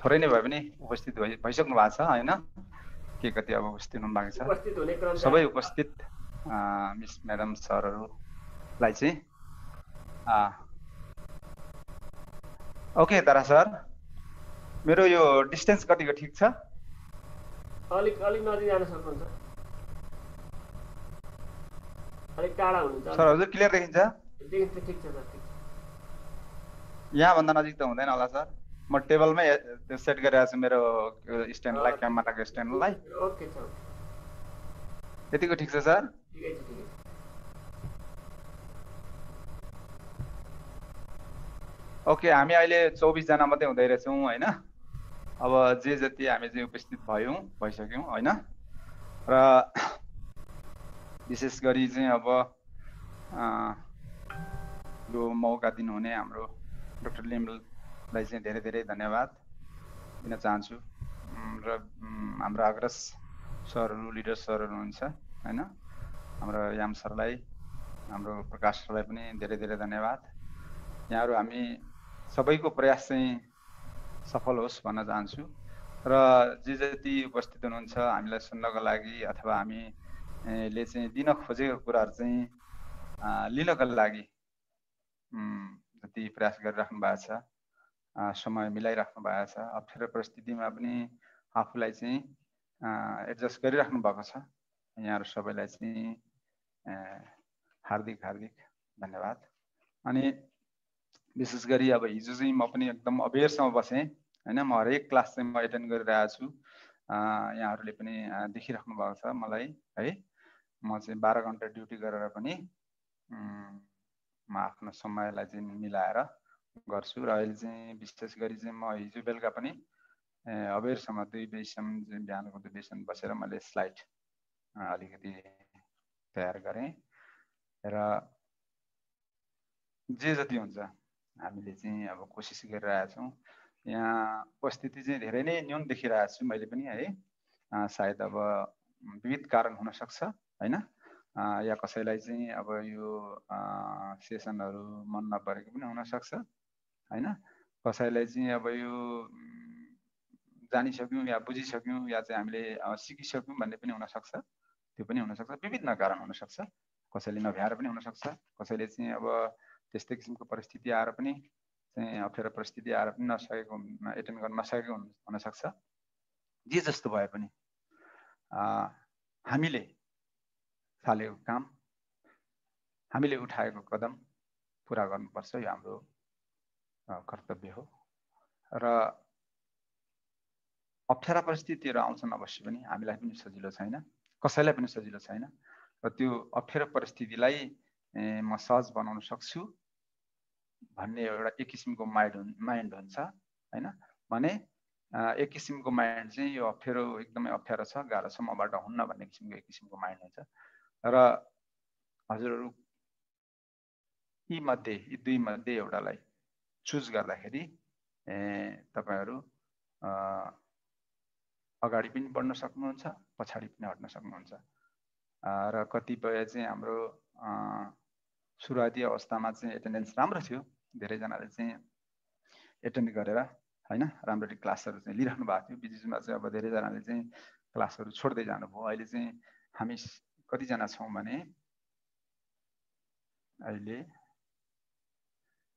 थोरै नै भए पनि उपस्थित भइसक्नु भएको छ हैन के कति अब उपस्थित हुनु बाँकी छ उपस्थित हुने क्रम सबै उपस्थित मिस म्याडम सरहरूलाई चाहिँ ओके तारा सर मेरो यो डिस्टेन्स कतिको ठिक छ अलिक नजिक जान सक्नुहुन्छ अलिक टाढा हुनुहुन्छ सर हजुर क्लियर देखिन्छ देखिन्छ ठिक छ सर ठिक छ यहाँ भन्दा नजिक त हुँदैन होला सर म टेबलमै सेट गरिरहेको छु मेरो स्ट्यान्डलाई क्यामेराको स्ट्यान्डलाई ओके छ यतिको ठिक छ सर ठिकै छ ठिकै छ ओके हामी अहिले 24 जना मात्रै हुँदै रहेछौँ हैन अब जे जति हामी चाहिँ उपस्थित भइसक्यौँ हैन र विशेष गरी चाहिँ अब यो मौका दिनुहुने हाम्रो डाक्टर लिमलाई चाहिँ धेरै धेरै धन्यवाद दिन चाहन्छु र हाम्रो अग्रज सरहरू लिडर सरहरू हुनुहुन्छ हैन हाम्रो याम सरलाई हाम्रो प्रकाश सरलाई पनि धेरै धेरै धन्यवाद यहाँहरु हामी सबैको प्रयास चाहिँ सफल होस् भन्न चाहन्छु र जे जति उपस्थित हुनुहुन्छ हामीलाई सुन्नको लागि अथवा हामीले चाहिँ दिन खोजेको कुराहरु चाहिँ लिनको लागि जति प्रयास गरिराख्नु भएको छ समय मिलाइराख्नु भएको छ अप्ठ्यारो परिस्थितिमा पनि आफूलाई चाहिँ एडजस्ट गरिराख्नु भएको छ यहाँहरु सबैलाई चाहिँ हार्दिक धन्यवाद अनि विशेष गरी अब हिजो चाहिँ म पनि एकदम अबेरसम्म बसेँ हैन म हरेक क्लास चाहिँ म एटेन्ड गरिरहेको छु यहाँहरुले पनि देखिराख्नु भएको छ मलाई है म चाहिँ 12 घण्टा ड्युटी गरेर पनि म आफ्नो समयलाई चाहिँ मिलाएर गर्छु र अहिले चाहिँ विशेष गरी चाहिँ म हिजो बेलुका पनि अबेरसम्म 2 बजेसम्म चाहिँ बिहानको 2 बजेसम्म बसेर मैले स्लाइड अलिकति तयार गरेँ र जे जति हुन्छ हामीले चाहिँ अब कोसिस गरिरहेका छौं यहाँ उपस्थिति चाहिँ धेरै नै न्यून देखिरहेको छु मैले पनि है सायद अब विविध कारण हुन सक्छ हैन या कसैलाई चाहिँ अब यो सेसनहरु मन नपरेको पनि हुन सक्छ हैन कसैलाई चाहिँ अब यो जानिसक्यौं या बुझिसक्यौं या चाहिँ हामीले सिकिसक्यौं भन्ने पनि हुन सक्छ त्यो पनि हुन सक्छ विभिन्न कारण हुन सक्छ कसैले नभ्याएर पनि हुन सक्छ कसैले चाहिँ अब त्यस्तै किसिमको परिस्थिति आएर पनि चाहिँ अप्ठ्यारो परिस्थिति आएर पनि नसकेको एटेन्ड गर्न नसकेको हुन सक्छ जे जस्तो भए पनि हामीले थालेको काम हामीले उठाएको कदम पूरा गर्नुपर्छ यो हाम्रो कर्तव्य हो र अप्ठ्यारा परिस्थितिहरु आउँछन् अवश्य पनि हामीलाई पनि सजिलो छैन कसैलाई पनि सजिलो छैन र त्यो अप्ठ्यारो परिस्थितिलाई म सहज बनाउन सक्छु भन्ने एउटा एक किसिमको माइन्ड हुन्छ हैन भने एक किसिमको माइन्ड चाहिँ यो अप्ठ्यारो एकदमै अप्ठ्यारो छ गाह्रो छ मबाट हुन्न भन्ने किसिमको एक किसिमको माइन्ड हुन्छ र हजुरहरु यी दुई मध्ये एउटालाई चुज गर्दाखेरि तपाईहरु अगाडि पनि बढ्न सक्नुहुन्छ पछाडी पनि हट्न सक्नुहुन्छ र कतिपय चाहिँ हाम्रो सुरुवाती अवस्थामा चाहिँ एटेन्डेन्स राम्रो थियो धेरै जनाले चाहिँ एटेन्ड गरेर हैन राम्ररी क्लासहरु चाहिँ लिइराख्नु भएको थियो बिचमा चाहिँ अब धेरै जनाले चाहिँ क्लासहरु छोड्दै जानुभयो अहिले चाहिँ हामी कति जना छौं भने अहिले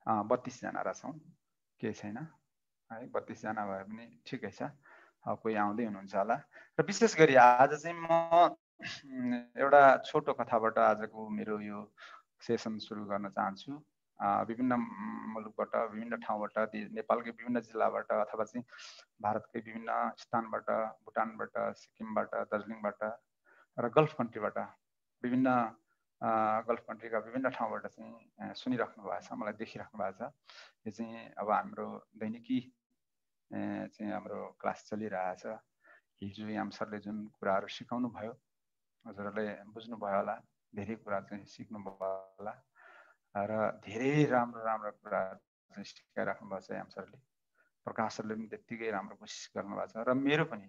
32 जना छौं के छैन है 32 जना भए पनि ठिकै छ कोही आउँदै हुनुहुन्छ होला र विशेष गरी आज चाहिँ म एउटा छोटो कथाबाट आजको मेरो यो सेसन सुरु गर्न चाहन्छु विभिन्न मुलुकबाट विभिन्न ठाउँबाट नेपालकै विभिन्न जिल्लाबाट अथवा चाहिँ भारतकै विभिन्न स्थानबाट भुटानबाट सिक्किमबाट दार्जिलिङबाट र गल्फ कन्ट्रीबाट विभिन्न गल्फ कन्ट्रीका विभिन्न ठाउँबाट चाहिँ सुनिराख्नु भएको छ मलाई देखिराख्नु भएको छ यो चाहिँ अब हाम्रो दैनिकी चाहिँ हाम्रो क्लास चलिरहेछ हिजो याम सरले जुन कुराहरु सिकाउनु भयो हजुरहरुले बुझ्नु भयो होला धेरै कुरा चाहिँ सिक्नु भयो होला र धेरै राम्रो कुरा चाहिँ सिकाइराख्नु भएको छ याम सरले प्रकाश सरले पनि त्यतिकै राम्रो कोसिस गर्नु भएको छ र मेरो पनि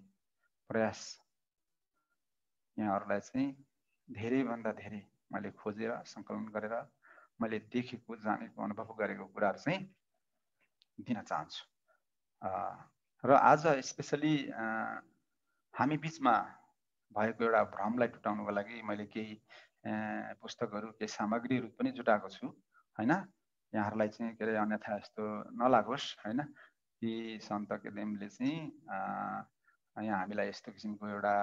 प्रयास यहाँहरुलाई चाहिँ धेरै भन्दा धेरै मैले खोजेर संकलन गरेर मैले देखेको जानेको अनुभव गरेको कुराहरु चाहिँ दिन चाहन्छु र आज स्पेसली हामी बिचमा भएको एउटा भ्रमलाई टुटाउनको लागि मैले केही पुस्तकहरू केही सामग्रीहरू पनि जुटाएको छु हैन। यहाँहरूलाई चाहिँ के अरे अन्यथा यस्तो नलागोस् हैन कि सन्त केदेमले चाहिँ यहाँ हामीलाई यस्तो किसिमको एउटा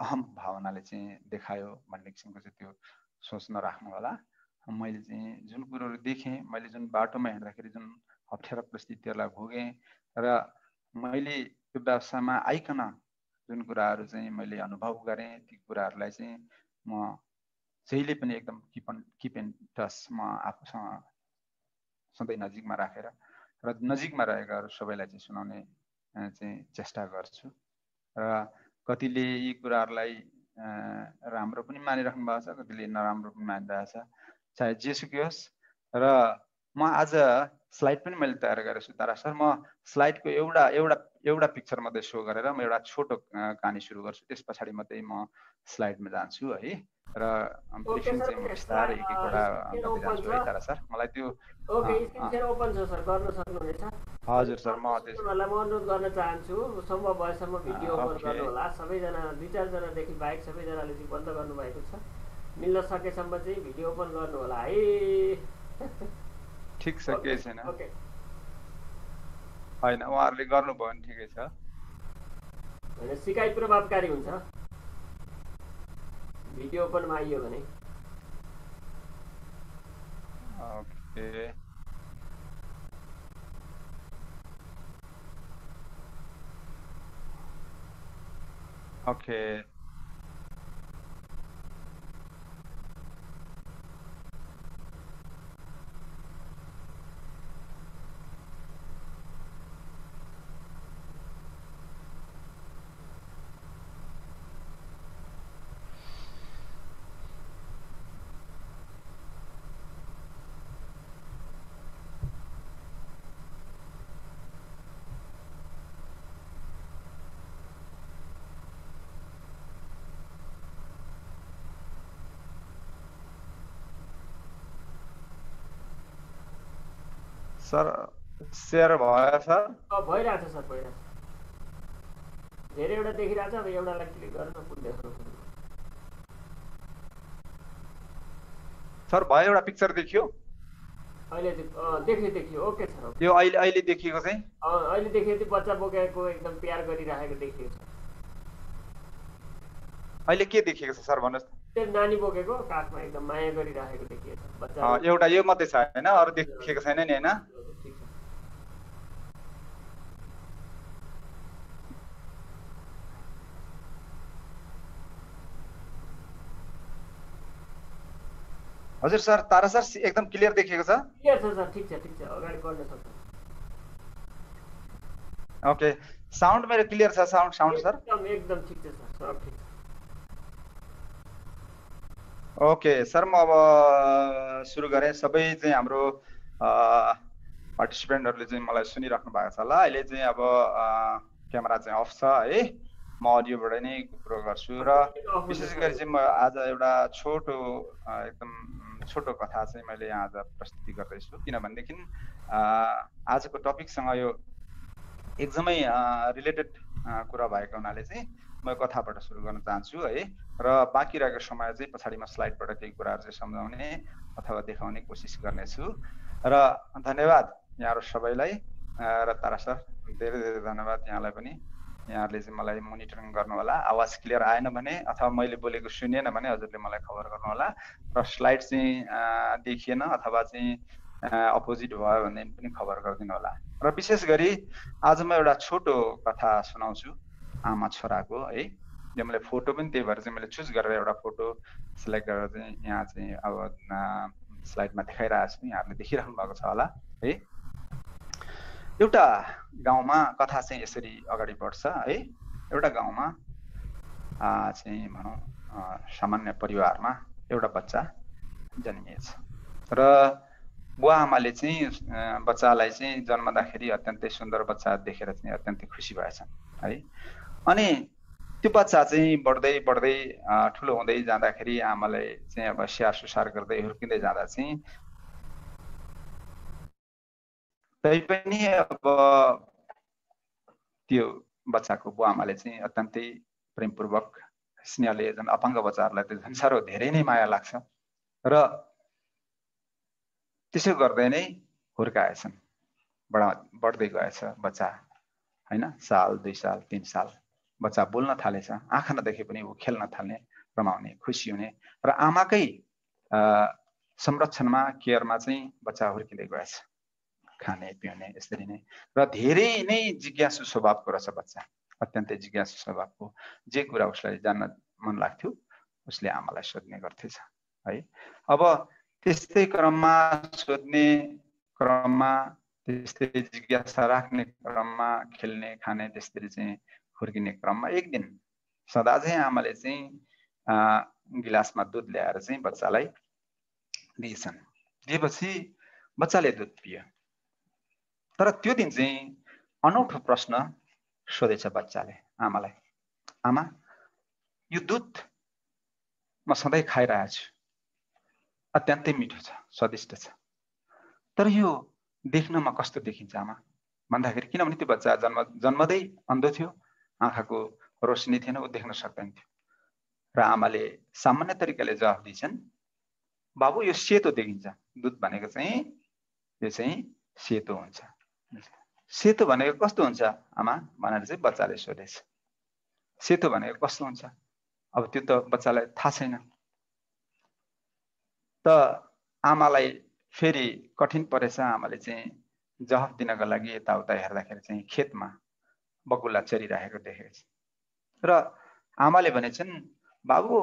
अहम भावनाले चाहिँ देखायो भन्ने किसिमको चाहिँ त्यो सोच नराख्नु होला। मैले चाहिँ जुन कुरोहरू देखेँ, मैले जुन बाटोमा हिँड्दाखेरि जुन अप्ठ्यारो परिस्थितिहरूलाई भोगेँ र मैले त्यो व्यवसायमा आइकन जुन कुराहरू चाहिँ मैले अनुभव गरेँ, ती कुराहरूलाई चाहिँ म जहिले पनि एकदम किप एन्ड टच म आफूसँग सधैँ नजिकमा राखेर र नजिकमा रहेकाहरू सबैलाई चाहिँ सुनाउने चाहिँ चेष्टा गर्छु। र कतिले यी कुराहरूलाई राम्रो पनि मानिराख्नु भएको छ, कतिले नराम्रो पनि मानिरहेछ, चाहे जेसुकै होस्। र म आज स्लाइड पनि मैले तयार गरेको छु तारा सर। म स्लाइडको एउटा पिक्चर मात्रै सो गरेर म एउटा छोटो कहानी सुरु गर्छु, त्यस पछाडि मात्रै म स्लाइडमा जान्छु है। र ब्रिफिङ चाहिँ म बिस्तारै एक एकवटा गर्दै जान्छु है तारा सर। मलाई त्यो ओके, स्क्रिन सेयर ओपन छ सर, गर्न सक्नुहुनेछ। हजुर सर, म त्यसलाई म अनुरोध गर्न चाहन्छु सम्भव भएसम्म भिडियो ओपन गर्नु होला। सबैजना 2-4 जनादेखि बाहेक सबैजनाले चाहिँ बन्द गर्नुभएको छ। मिल्न सकेसम्म चाहिँ भिडियो ओपन गर्नु होला है। ठिक छ, केही छैन। ओके, हैन उहाँहरूले गर्नुभयो भने ठिकै छ। हैन सिकाइ प्रभावकारी हुन्छ भिडियो ओपनमा आइयो भने। ओके, ओके, सर सेयर भयो सर? भइरहेछ सर, भइरहेछ। धेरैवटा देखिरहेछ, अब एउटालाई क्लिक गरेर फुल देखाउनु सर। भयो, एउटा पिक्चर देखियो अहिले देखियो। ओके सर, यो अहिले देखिएको चाहिँ अहिले देखियो त्यो बच्चा बोकेको एकदम प्यार गरिरहेको देखियो सर। अहिले के देखिएको छ सर भन्नुहोस्? त्यो नानी बोकेको काखमा एकदम माया गरिरहेको देखियो सर बच्चा। एउटा यो मात्रै छ हैन, अरु देखिएको छैन नि हैन? हजुर सर, तारा सर एकदम क्लियर देखिएको छ? क्लियर छ सर, ठीक छ, अगाडि गर्न सक्छ। ओके, साउन्ड मेरो क्लियर छ? साउन्ड सर एकदम ठीक छ सर, सब ठीक छ। ओके सर, म अब सुरु गरेँ। सबै चाहिँ हाम्रो पार्टिसिपेन्टहरूले चाहिँ मलाई सुनिराख्नु भएको छ होला। अहिले चाहिँ अब क्यामेरा चाहिँ अफ छ है। म अडियोबाट नै कुरो गर्छु र विशेष गरी चाहिँ म आज एउटा एकदम छोटो कथा चाहिँ मैले यहाँ आज प्रस्तुति गर्दैछु, किनभनेदेखि आजको टपिकसँग यो एकदमै रिलेटेड कुरा भएको हुनाले चाहिँ म कथाबाट सुरु गर्न चाहन्छु है। र बाँकी रहेको समय चाहिँ पछाडि म स्लाइडबाट केही कुराहरू चाहिँ सम्झाउने अथवा देखाउने कोसिस गर्नेछु। र धन्यवाद यहाँहरू सबैलाई। र तारा सर धेरै धेरै धन्यवाद यहाँलाई पनि। यहाँहरूले चाहिँ मलाई मोनिटरिङ गर्नु होला। आवाज क्लियर आएन भने अथवा मैले बोलेको सुनिएन भने हजुरले मलाई खबर गर्नु होला। र स्लाइड चाहिँ देखिएन अथवा चाहिँ अपोजिट भयो भने पनि खबर गरिदिनु होला। र विशेष गरी आज म एउटा छोटो कथा सुनाउँछु, आमा छोराको है। यो मैले फोटो पनि त्यही भएर चाहिँ मैले चुज गरेर एउटा फोटो सिलेक्ट गरेर चाहिँ यहाँ चाहिँ अब स्लाइडमा देखाइरहेको छु, यहाँहरूले देखिराख्नु भएको छ होला है। एउटा गाउँमा कथा चाहिँ यसरी अगाडि बढ्छ है। एउटा गाउँमा चाहिँ भनौँ सामान्य परिवारमा एउटा बच्चा जन्मिएछ र बुवा आमाले चाहिँ बच्चालाई चाहिँ जन्मदाखेरि अत्यन्तै सुन्दर बच्चा देखेर चाहिँ अत्यन्तै खुसी भएछन् है। अनि त्यो बच्चा चाहिँ बढ्दै बढ्दै ठुलो हुँदै जाँदाखेरि आमाले चाहिँ अब स्याहार सुसार गर्दै हुर्किँदै जाँदा चाहिँ तैपनि अब त्यो बच्चाको बुवा आमाले चाहिँ अत्यन्तै प्रेमपूर्वक स्नेहले झन् अपाङ्ग बच्चाहरूलाई त झन् साह्रो धेरै नै माया लाग्छ र त्यसो गर्दै नै हुर्काएछन्, बढ्दै गएछ बच्चा हैन। साल 2 साल 3 साल बच्चा बोल्न थालेछ, आँखा नदेखे पनि ऊ खेल्न थाल्ने, रमाउने, खुसी हुने र आमाकै संरक्षणमा केयरमा चाहिँ बच्चा हुर्किँदै गएछ, खाने पिउने यसरी नै। र धेरै नै जिज्ञासु स्वभावको रहेछ बच्चा, अत्यन्तै जिज्ञासु स्वभावको। जे कुरा उसलाई जान्न मन लाग्थ्यो उसले आमालाई सोध्ने गर्थेछ है। अब त्यस्तै क्रममा सोध्ने क्रममा, त्यस्तै जिज्ञासा राख्ने क्रममा, खेल्ने खाने त्यसरी चाहिँ हुर्किने क्रममा एक दिन सदा चाहिँ आमाले चाहिँ गिलासमा दुध ल्याएर चाहिँ बच्चालाई दिएछन्। दिएपछि बच्चाले दुध पियो। तर त्यो दिन चाहिँ अनौठो प्रश्न सोधेछ बच्चाले आमालाई, आमा यो दुध म सधैँ खाइरहेको छु, अत्यन्तै मिठो छ, स्वादिष्ट छ, तर यो देख्नमा कस्तो देखिन्छ आमा भन्दाखेरि, किनभने त्यो बच्चा जन्मदै अन्धो थियो, आँखाको रोशनी थिएन, ऊ देख्न सक्दैन थियो। र आमाले सामान्य तरिकाले जवाफ दिन्छन्, बाबु यो सेतो देखिन्छ, दुध भनेको चाहिँ यो चाहिँ सेतो हुन्छ। सेतो भनेको कस्तो हुन्छ आमा भनेर चाहिँ बच्चाले सोधेछ। सेतो भनेको कस्तो हुन्छ, अब त्यो त बच्चालाई थाहा छैन। त आमालाई फेरि कठिन परेछ। आमाले चाहिँ जवाफ दिनको लागि यताउता हेर्दाखेरि चाहिँ खेतमा बकुल्ला चरिरहेको देखेछ। र आमाले भनेछन्, बाबु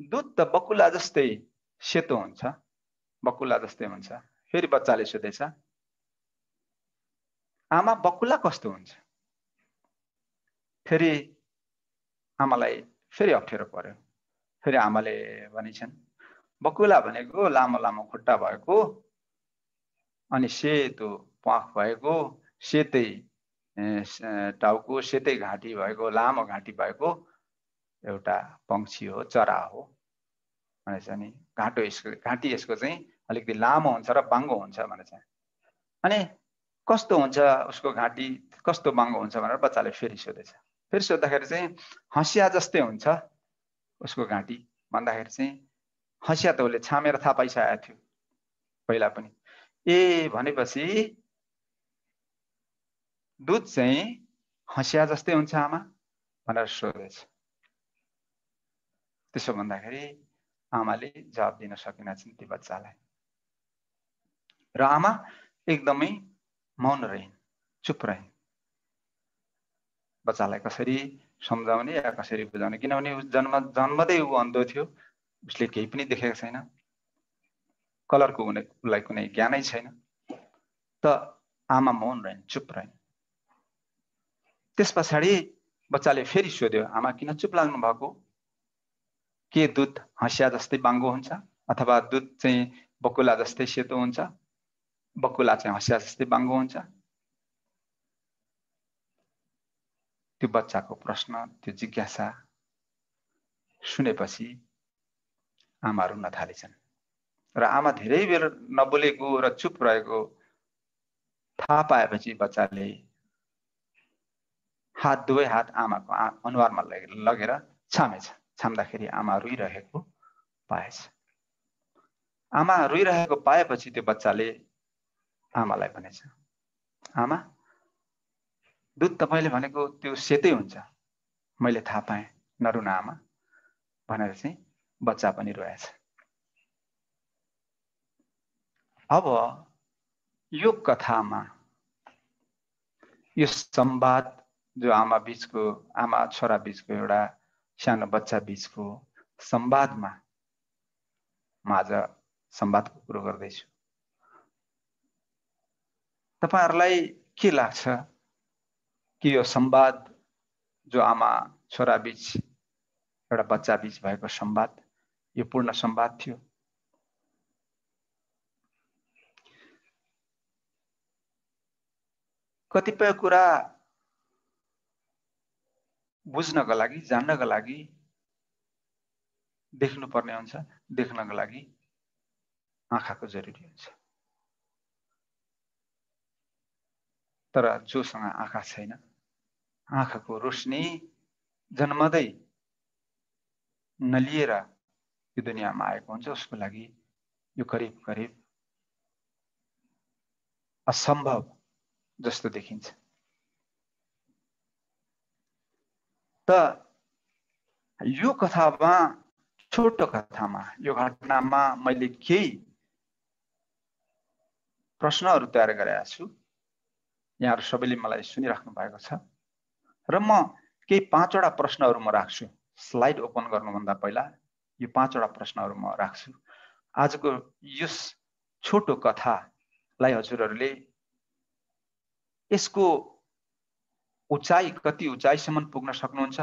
दुध त बकुल्ला जस्तै सेतो हुन्छ, बकुल्ला जस्तै हुन्छ। फेरि बच्चाले सोधेछ, आमा बकुल्ला कस्तो हुन्छ? फेरि आमालाई फेरि अप्ठ्यारो पर्यो। फेरि आमाले भनिछन्, बकुल्ला भनेको लामो लामो खुट्टा भएको अनि सेतो प्वाख भएको, सेतै टाउको, सेतै घाँटी भएको, लामो घाँटी भएको एउटा पंक्षी हो, चरा हो भनेछ नि। घाँटी यसको चाहिँ अलिकति लामो हुन्छ र बाङ्गो हुन्छ भनेछ। अनि कस्तो हुन्छ उसको घाँटी, कस्तो बाङ्गो हुन्छ भनेर बच्चाले फेरि सोधेछ। फेरि सोद्धाखेरि चाहिँ हँसिया जस्तै हुन्छ उसको घाँटी भन्दाखेरि चाहिँ हँसिया त उसले छामेर थाहा पाइसकेको थियो पहिला पनि। ए भनेपछि दुध चाहिँ हँसिया जस्तै हुन्छ आमा भनेर सोधेछ। त्यसो भन्दाखेरि आमाले जवाब दिन सकेनछन् ती बच्चालाई। र आमा एकदमै मौन रहिन्, चुप रहिन्। बच्चालाई कसरी सम्झाउने या कसरी बुझाउने, किनभने जन्मदै ऊ अन्धो थियो, उसले केही पनि देखेको छैन, कलरको उसलाई कुनै ज्ञानै छैन। त आमा मौन रहिन्, चुप रहिन्। त्यस पछाडि बच्चाले फेरि सोध्यो, आमा किन चुप लाग्नु भएको? के दुध हँसिया जस्तै बाङ्गो हुन्छ अथवा दुध चाहिँ बकुला जस्तै सेतो हुन्छ, बकुला चाहिँ हँसिया जस्तै बाङ्गो हुन्छ? त्यो बच्चाको प्रश्न, त्यो जिज्ञासा सुनेपछि आमा रुन थालेछन्। र आमा धेरै बेर नबोलेको र चुप रहेको थाहा पाएपछि बच्चाले दुवै हात आमाको अनुहारमा लगेर छामेछ। छाम्दाखेरि आमा रोइरहेको पाएछ। आमा रोइरहेको पाएपछि त्यो बच्चाले आमालाई भनेछ, आमा दुध तपाईले भनेको त्यो सेतै हुन्छ, मैले थाहा पाएँ, नरुन आमा भनेर चाहिँ बच्चा पनि रोएछ। अब यो कथामा यो संवाद जो आमा छोरा बीचको एउटा सानो बच्चा बीचको संवादमा म आज संवादको कुरो गर्दैछु। तपाईहरुलाई के लाग्छ कि यो संवाद जो आमा छोरा बीच एउटा बच्चा बीच भएको संवाद यो पूर्ण संवाद थियो? कतिपय कुरा बुझ्नको लागि, जान्नको लागि देख्नु पर्ने हुन्छ, देख्नको लागि आँखाको जरुरी हुन्छ। तर जोसँग आँखा छैन, आँखाको रोशनी जन्मदै नलिएर यो दुनियाँमा आएको हुन्छ, उसको लागि यो करिब करिब असम्भव जस्तो देखिन्छ। त यो कथामा, छोटो कथामा, यो घटनामा मैले केही प्रश्नहरू तयार गरेका छु। यहाँहरू सबैले मलाई सुनिराख्नु भएको छ र म केही 5 वटा प्रश्नहरू म राख्छु। स्लाइड ओपन गर्नुभन्दा पहिला यो 5 वटा प्रश्नहरू म राख्छु। आजको यस छोटो कथालाई हजुरहरूले यसको उचाइ कति उचाइसम्म पुग्न सक्नुहुन्छ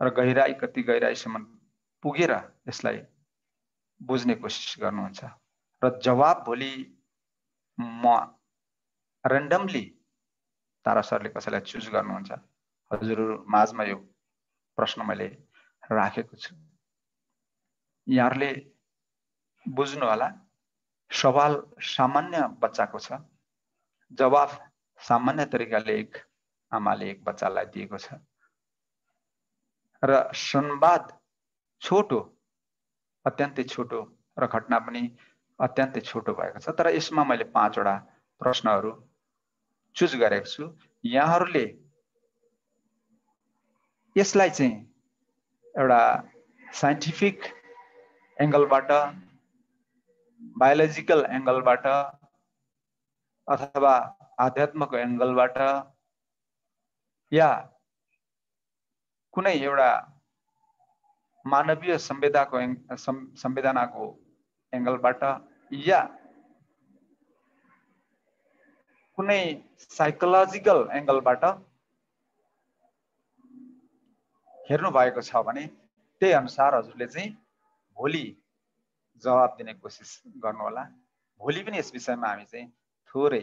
र गहिराई कति गहिराईसम्म पुगेर यसलाई बुझ्ने कोसिस गर्नुहुन्छ र जवाब भोलि म र्यान्डमली तारा सरले कसैलाई चुज गर्नुहुन्छ। हजुरहरू माझमा यो प्रश्न मैले राखेको छु। यहाँहरूले बुझ्नु होला, सवाल सामान्य बच्चाको छ, जवाफ सामान्य तरिकाले एक आमाले एक बच्चालाई दिएको छ र संवाद छोटो, अत्यन्तै छोटो र घटना पनि अत्यन्तै छोटो भएको छ। तर यसमा मैले 5 वटा प्रश्नहरू चुज गरेको छु। यहाँहरूले यसलाई चाहिँ एउटा साइन्टिफिक एंगलबाट, बायोलोजिकल एंगलबाट अथवा आध्यात्मको एंगलबाट या कुनै एउटा मानवीय संवेदनाको एंगलबाट या कुनै साइकोलोजिकल एंगलबाट हेर्नु भएको छ भने त्यही अनुसार हजुरले चाहिँ भोलि जवाब दिने कोसिस गर्नु होला। भोलि पनि यस विषयमा हामी चाहिँ थोरै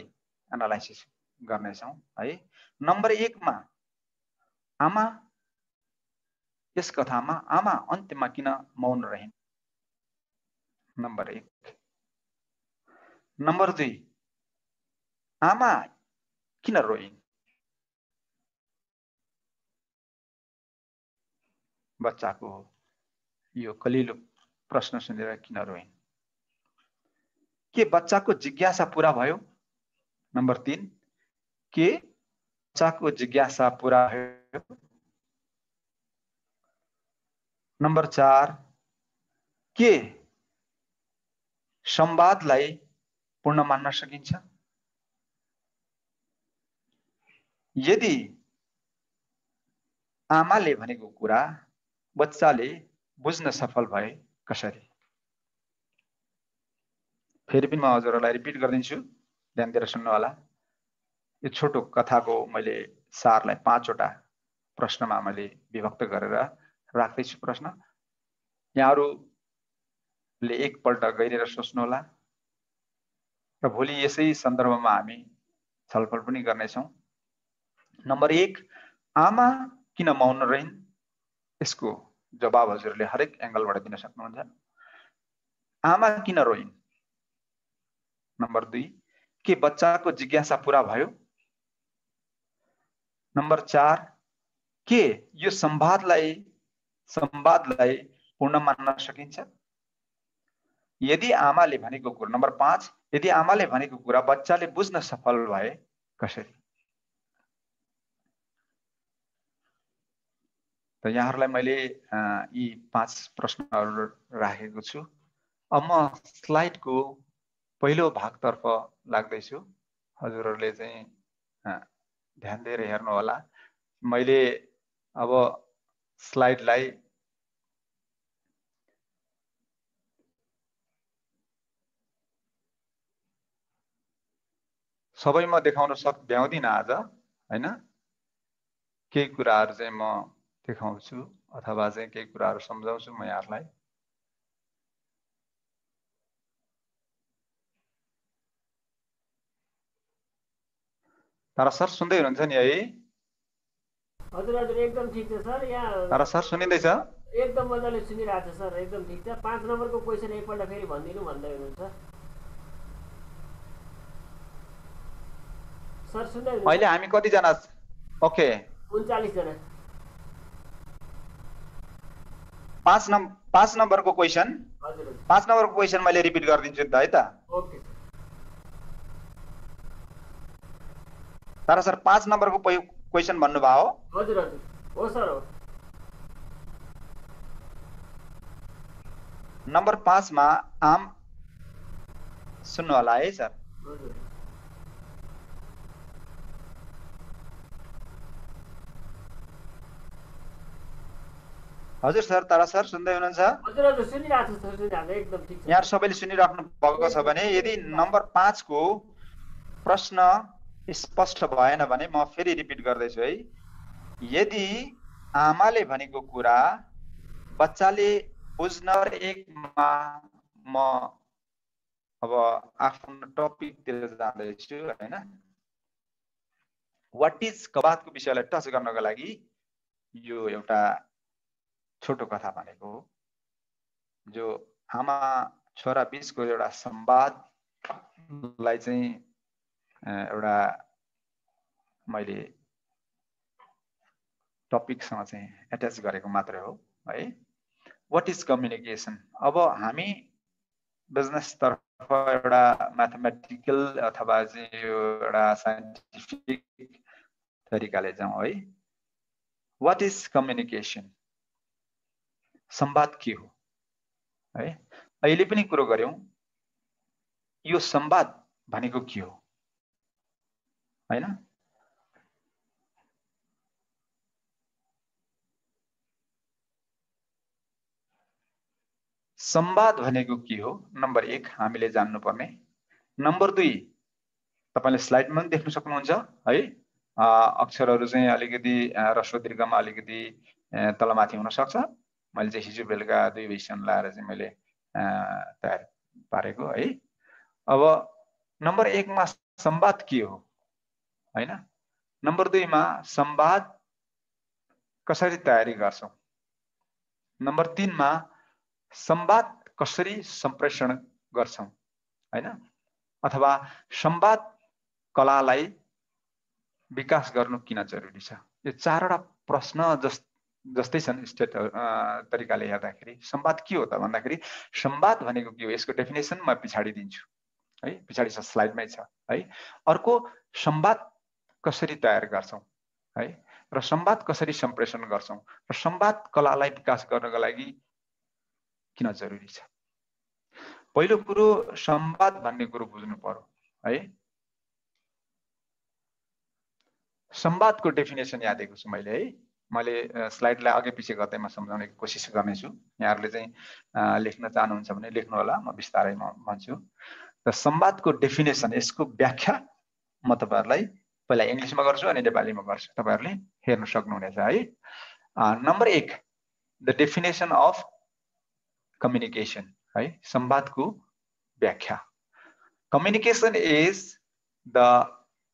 एनालाइसिस गर्नेछौँ है। नम्बर 1 मा आमा, यस कथामा आमा अन्त्यमा किन मौन रहिन्? नम्बर 1। नम्बर 2, आमा किन रोइन्? बच्चाको यो कलिलो प्रश्न सुनेर किन रोइन्? के बच्चाको जिज्ञासा पूरा भयो? नम्बर 3, के बच्चाको जिज्ञासा पूरा भयो? नम्बर 4, के संवादलाई पूर्ण मान्न सकिन्छ? यदि आमाले भनेको कुरा बच्चाले बुझ्न सफल भए कसरी? फेरि पनि म हजुरहरूलाई रिपिट गरिदिन्छु, ध्यान दिएर सुन्नु होला। यो छोटो कथाको मैले सारलाई 5 वटा प्रश्नमा मैले विभक्त गरेर राख्दैछु प्रश्न। यहाँहरूले एकपल्ट गहिरेर सोच्नु होला र भोलि यसै सन्दर्भमा हामी छलफल पनि गर्नेछौँ। नम्बर 1, आमा किन मौन रहिन्? यसको जवाब हजुरले हरेक एंगलबाट दिन सक्नुहुन्छ। आमा किन रोइन्? नम्बर 2, के बच्चाको जिज्ञासा पूरा भयो? नम्बर 4, के यो संवादलाई पूर्ण मान्न सकिन्छ? यदि आमाले भनेको कुरा, नम्बर 5, यदि आमाले भनेको कुरा बच्चाले बुझ्न सफल भए कसरी? त यहाँहरूलाई मैले यी 5 प्रश्नहरू राखेको छु। अब म स्लाइडको पहिलो भागतर्फ लाग्दैछु। हजुरहरूले चाहिँ ध्यान दिएर हेर्नु होला। मैले अब स्लाइडलाई सबैमा देखाउन भ्याउँदिनँ आज, हैन? केही कुराहरू चाहिँ म देखाउँछु अथवा चाहिँ केही कुराहरू सम्झाउँछु म यहाँहरूलाई। तारा सर सुन्दै हुनुहुन्छ नि है? हजुर हजुर एकदम ठीक छ सर। यहाँ तारा सर सुनिँदैछ? एकदम मजाले सुनिरहेको छ सर, एकदम ठीक छ। 5 नम्बरको क्वेसन एकपल्ट फेरि भनिदिनु भन्दै हुनुहुन्छ। सर सुन्दै हुनुहुन्छ? अहिले हामी कतिजना? ओके 39 जना। 5 नम्बरको क्वेसन, हजुर 5 नम्बरको क्वेसन मैले रिपिट गरिदिन्छु नि त है त। Okay sir. तर सर 5 नम्बरको क्वेसन भन्नुभयो हो? हजुर हजुर हो सर हो। नम्बर 5 मा आम सुन्नु होला है सर। हजुर हजुर सर, तर सर सुन्दै हुनुहुन्छ? हजुर हजुर सुनिरहेको छु सर, सुनिरहेको छ, एकदम ठिक छ। यहाँ सबैले सुनिराख्नु भएको छ भने यदि नम्बर 5 को प्रश्न स्पष्ट भएन भने म फेरि रिपिट गर्दैछु है। यदि आमाले भनेको कुरा बच्चाले बुझ्न एकमा म अब आफ्नो टपिकतिर जाँदैछु हैन। व्हाट इज कवातको विषयलाई टच गर्नको लागि यो एउटा छोटो कथा भनेको हो, जो आमा छोरा बीचको एउटा संवादलाई चाहिँ एउटा मैले टपिकसँग चाहिँ एट्याच गरेको मात्रै हो है। What is communication? अब हामी बिजनेस तर्फ एउटा म्याथमेटिकल अथवा चाहिँ यो एउटा साइन्टिफिक तरिकाले जाउँ है। What is communication? संवाद के हो है? अहिले पनि कुरो गर्यौं, यो संवाद भनेको के हो हैन? संवाद भनेको के हो नम्बर 1 हामीले जान्नु पर्ने। नम्बर 2 तपाईले स्लाइडमा पनि देख्न सक्नुहुन्छ है। अक्षरहरू चाहिँ अलिकति ह्रस्व दीर्घमा अलिकति तलमाथि हुन सक्छ। मैले चाहिँ हिजो बेलुका 2 भिजन लाएर चाहिँ मैले तयार पारेको है। अब नम्बर 1 मा संवाद के हो हैन? नम्बर 2 मा संवाद कसरी तयारी गर्छौं? नम्बर 3 मा संवाद कसरी सम्प्रेषण गर्छौं हैन? अथवा संवाद कलालाई विकास गर्नु किन जरुरी छ? यो चारवटा प्रश्न जस्तै छन् स्टेट तरिकाले हेर्दाखेरि। संवाद के हो त भन्दाखेरि संवाद भनेको के हो यसको डेफिनेसन म पछाडी दिन्छु है। पछाडी स्लाइडमै छ है। अर्को संवाद कसरी तयार गर्छौं है र संवाद कसरी सम्प्रेषण गर्छौं र संवाद कलालाई विकास गर्नको लागि किन जरुरी छ? पहिलो कुरो संवाद भन्ने कुरो बुझ्नु पर्यो है। संवादको डेफिनेसन यहाँ दिएको छु मैले है। मैले स्लाइडलाई अघि पछि गर्दै म सम्झाउने कोसिस गर्नेछु। यहाँहरुले चाहिँ लेख्न चाहनुहुन्छ भने लेख्नु होला, म बिस्तारै भन्छु। र संवादको डेफिनेसन यसको व्याख्या म तपाईहरुलाई पहिला इंग्लिशमा गर्छु अनि नेपालीमा गर्छु, तपाईहरुले हेर्न सक्नुहुनेछ है। Number 1 the definition of communication है। संवादको व्याख्या। Communication is the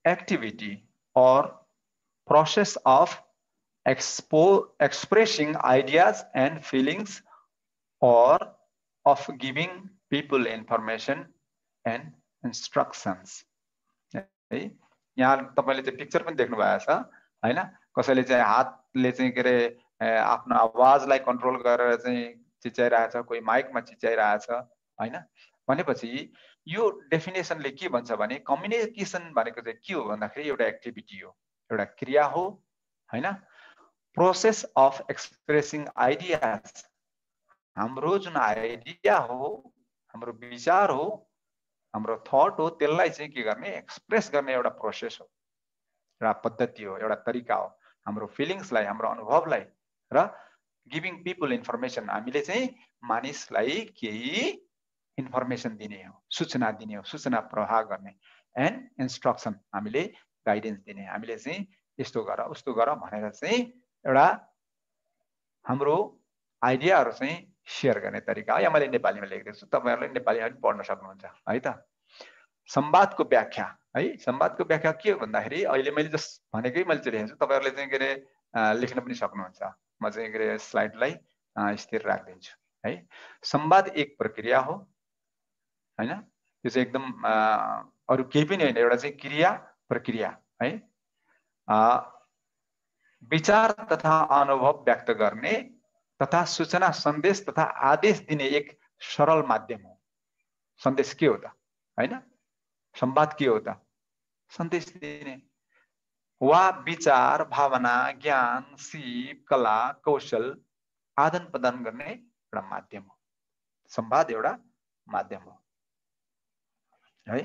activity or process of expressing ideas and feelings or of giving people information and instructions है। यहाँ तपाईले चाहिँ पिक्चर पनि देख्नु भएको छ हैन? कसैले चाहिँ हातले चाहिँ के रे आफ्नो आवाजलाई कन्ट्रोल गरेर चाहिँ चिच्याइरहेछ, कोही माइकमा चिच्याइरहेछ हैन? भनेपछि यो डेफिनेसनले के भन्छ भने कम्युनिकेसन भनेको चाहिँ के हो भन्दाखेरि एउटा एक्टिभिटी हो, एउटा क्रिया हो हैन? Process of expressing ideas. हाम्रो जुन आइडिया हो, हाम्रो विचार हो, हाम्रो थट हो, त्यसलाई चाहिँ के गर्ने एक्सप्रेस गर्ने एउटा प्रोसेस हो, एउटा पद्धति हो, एउटा तरिका हो। हाम्रो फिलिङ्सलाई, हाम्रो अनुभवलाई र गिभिङ पिपल इन्फर्मेसन, हामीले चाहिँ मानिसलाई केही इन्फर्मेसन दिने हो, सूचना दिने हो, सूचना प्रवाह गर्ने। एन्ड इन्स्ट्रक्सन, हामीले गाइडेन्स दिने, हामीले चाहिँ यस्तो गर उस्तो गर भनेर चाहिँ एउटा हाम्रो आइडियाहरु चाहिँ शेयर गर्ने तरिका हो। या मैले नेपालीमा लेख्दै छु, तपाईहरुले नेपालीमा पनि पढ्न सक्नुहुन्छ है त। संवादको व्याख्या है। संवादको व्याख्या के हो भन्दाखेरि अहिले मैले जस्ट भनेकै मैले चाहिँ लेखेको छु, तपाईहरुले चाहिँ के रे लेख्न पनि सक्नुहुन्छ। म चाहिँ के रे स्लाइडलाई स्थिर राख्दिन्छु है। संवाद एक प्रक्रिया हो हैन? यो चाहिँ एकदम अरु केही पनि हैन, एउटा चाहिँ क्रिया प्रक्रिया है। विचार तथा अनुभव व्यक्त गर्ने तथा सूचना सन्देश तथा आदेश दिने एक सरल माध्यम हो। सन्देश के हो त हैन, संवाद के हो त, सन्देश दिने वा विचार भावना ज्ञान सिप कला कौशल आदान प्रदान गर्ने एउटा माध्यम हो। संवाद एउटा माध्यम हो है।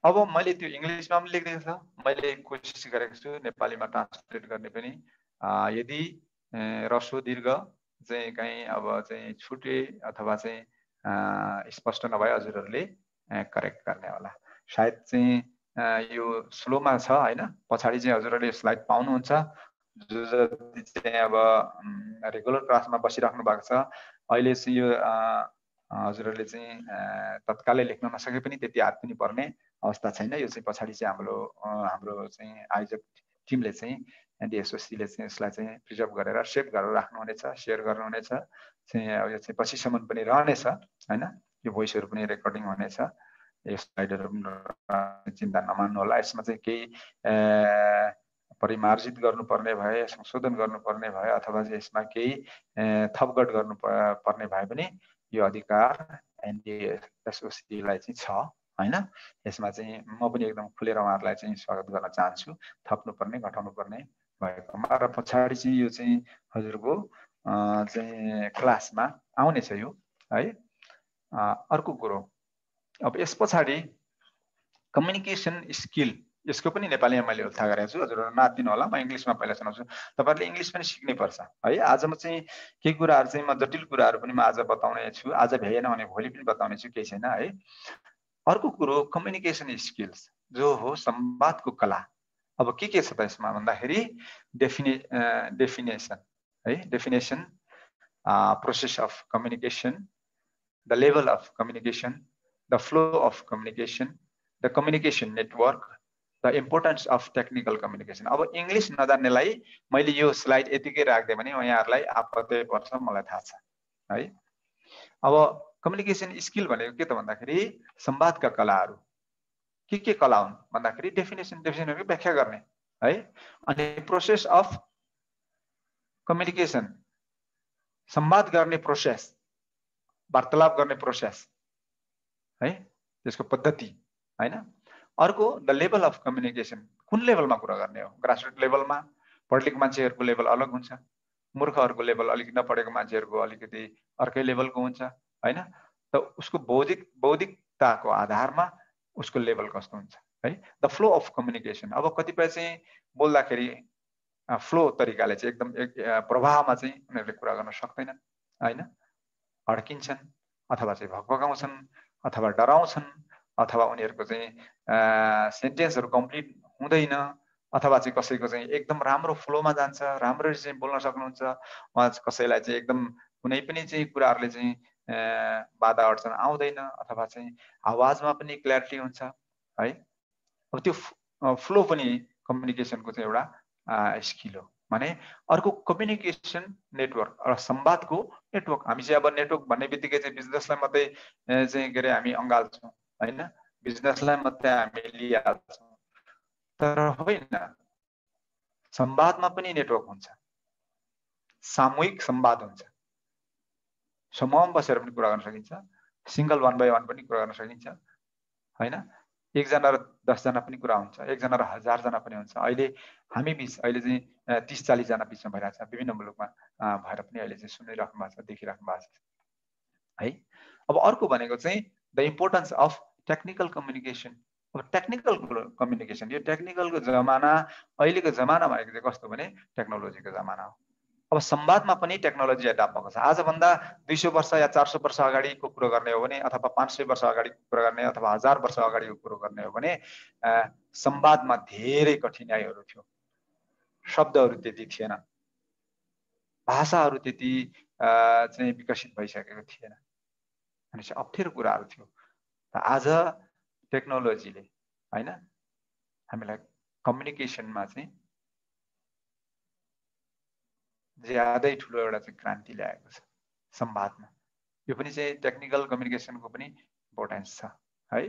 अब मैले त्यो इङ्ग्लिसमा पनि लेखिदिएको छ, मैले कोसिस गरेको छु नेपालीमा ट्रान्सलेट गर्ने पनि। यदि रसो दीर्घ चाहिँ कहीँ अब चाहिँ छुटे अथवा चाहिँ स्पष्ट नभए हजुरहरूले करेक्ट गर्ने होला। सायद चाहिँ यो स्लोमा छ हैन, पछाडि चाहिँ हजुरहरूले स्लाइड पाउनुहुन्छ। जो जति चाहिँ अब रेगुलर क्लासमा बसिराख्नु भएको छ, अहिले चाहिँ यो हजुरहरूले चाहिँ तत्कालै लेख्न नसके पनि त्यति हात पनि पर्ने अवस्था छैन। यो चाहिँ पछाडि चाहिँ हाम्रो चाहिँ आयोजक टिमले चाहिँ एनडिएसओसीले चाहिँ यसलाई चाहिँ प्रिजर्भ गरेर सेभ गरेर राख्नुहुनेछ, सेयर गर्नुहुनेछ। चाहिँ यो चाहिँ पछिसम्म पनि रहनेछ हैन, यो भोइसहरू पनि रेकर्डिङ हुनेछ। यो स्लाइडहरू पनि चिन्ता नमान्नु होला। यसमा चाहिँ केही परिमार्जित गर्नुपर्ने भए, संशोधन गर्नुपर्ने भए अथवा चाहिँ यसमा केही थपगढ गर्नु पर्ने भए पनि यो अधिकार एनडिएसओसीलाई चाहिँ छ हैन। यसमा चाहिँ म पनि एकदम खुलेर उहाँहरूलाई चाहिँ स्वागत गर्न चाहन्छु, थप्नुपर्ने घटाउनु पर्ने भएकोमा। र पछाडि चाहिँ यो चाहिँ हजुरको चाहिँ क्लासमा आउनेछ यो है। अर्को कुरो, अब यस पछाडि कम्युनिकेसन स्किल, यसको पनि नेपालीमा मैले उल्था गरेको छु, हजुरहरू नातिनु होला। म इङ्ग्लिसमा पहिला सुनाउँछु, तपाईँहरूले इङ्ग्लिस पनि सिक्नै पर्छ है। आज म चाहिँ केही कुराहरू चाहिँ म जटिल कुराहरू पनि म आज बताउने छु, आज भ्याएन भने भोलि पनि बताउने छु, केही छैन है। अर्को कुरो कम्युनिकेसन स्किल्स जो हो संवादको कला। अब के छ त यसमा भन्दाखेरि डेफिनेसन है, definition, process of communication, the level of communication, the flow of communication, the communication network, the importance of technical communication. अब इङ्ग्लिस नजान्नेलाई मैले यो स्लाइड यतिकै राख्दिएँ भने यहाँहरूलाई आपत्ति पर्छ, मलाई थाहा छ है। अब कम्युनिकेसन स्किल भनेको के त भन्दाखेरि संवादका कलाहरू के कला हुन् भन्दाखेरि डेफिनेसनको व्याख्या गर्ने है। अनि प्रोसेस अफ कम्युनिकेसन, संवाद गर्ने प्रोसेस, वार्तालाप गर्ने प्रोसेस है, त्यसको पद्धति हैन। अर्को द लेभल अफ कम्युनिकेसन, कुन लेभलमा कुरा गर्ने हो। ग्रासरुट लेभलमा पढेको मान्छेहरूको लेभल अलग हुन्छ, मूर्खहरूको लेभल अलिक नपढेको मान्छेहरूको अलिकति अर्कै लेभलको हुन्छ हैन। त उसको बौद्धिकताको आधारमा उसको लेभल कस्तो हुन्छ है। द फ्लो अफ कम्युनिकेसन, अब कतिपय चाहिँ बोल्दाखेरि फ्लो तरिकाले चाहिँ एकदम प्रवाहमा चाहिँ उनीहरूले कुरा गर्न सक्दैनन् हैन, अड्किन्छन् अथवा चाहिँ भकभकाउँछन् अथवा डराउँछन् अथवा उनीहरूको चाहिँ सेन्टेन्सहरू कम्प्लिट हुँदैन अथवा चाहिँ कसैको चाहिँ एकदम राम्रो फ्लोमा जान्छ, राम्ररी चाहिँ बोल्न सक्नुहुन्छ, कसैलाई चाहिँ एकदम कुनै पनि चाहिँ कुराहरूले चाहिँ बाधा अड्चन आउँदैन अथवा चाहिँ आवाजमा पनि क्ल्यारिटी हुन्छ है। अब त्यो फ्लो पनि कम्युनिकेसनको चाहिँ एउटा स्किल हो। माने अर्को कम्युनिकेसन नेटवर्क र संवादको नेटवर्क। हामी चाहिँ अब नेटवर्क भन्ने बित्तिकै चाहिँ बिजनेसलाई मात्रै चाहिँ के अरे हामी अँगाल्छौँ हैन, बिजनेसलाई मात्रै हामी लिइहाल्छौँ, तर होइन, संवादमा पनि नेटवर्क हुन्छ, सामूहिक संवाद हुन्छ, समूहमा बसेर पनि कुरा गर्न सकिन्छ, सिंगल 1 by 1 पनि कुरा गर्न सकिन्छ हैन। 1 जना र 10 जना पनि कुरा हुन्छ, 1 जना र 1000 जना पनि हुन्छ। अहिले हामी बिच अहिले चाहिँ 30-40 जना बिचमा भइरहेछ, विभिन्न मुलुकमा भएर पनि अहिले चाहिँ सुनिराख्नु भएको छ, देखिराख्नु भएको छ है। अब अर्को भनेको चाहिँ the importance of technical communication. अब टेक्निकल कम्युनिकेसन, यो टेक्निकलको जमाना अहिलेको जमाना भनेको चाहिँ कस्तो भने टेक्नोलोजीको जमाना हो। अब संवादमा पनि टेक्नोलोजी एडाप्ट भएको छ। आजभन्दा 200 वर्ष या 400 वर्ष अगाडिको कुरो गर्ने हो भने अथवा 500 वर्ष अगाडिको कुरो गर्ने अथवा 1000 वर्ष अगाडिको कुरो गर्ने हो भने संवादमा धेरै कठिनाइहरू थियो, शब्दहरू त्यति थिएन, भाषाहरू त्यति चाहिँ विकसित भइसकेको थिएन, अनि चाहिँ अप्ठ्यारो कुराहरू थियो। आज टेक्नोलोजीले हैन हामीलाई कम्युनिकेसनमा चाहिँ ज्यादै ठुलो एउटा चाहिँ क्रान्ति ल्याएको छ संवादमा। यो पनि चाहिँ टेक्निकल कम्युनिकेसनको पनि इम्पोर्टेन्स छ है।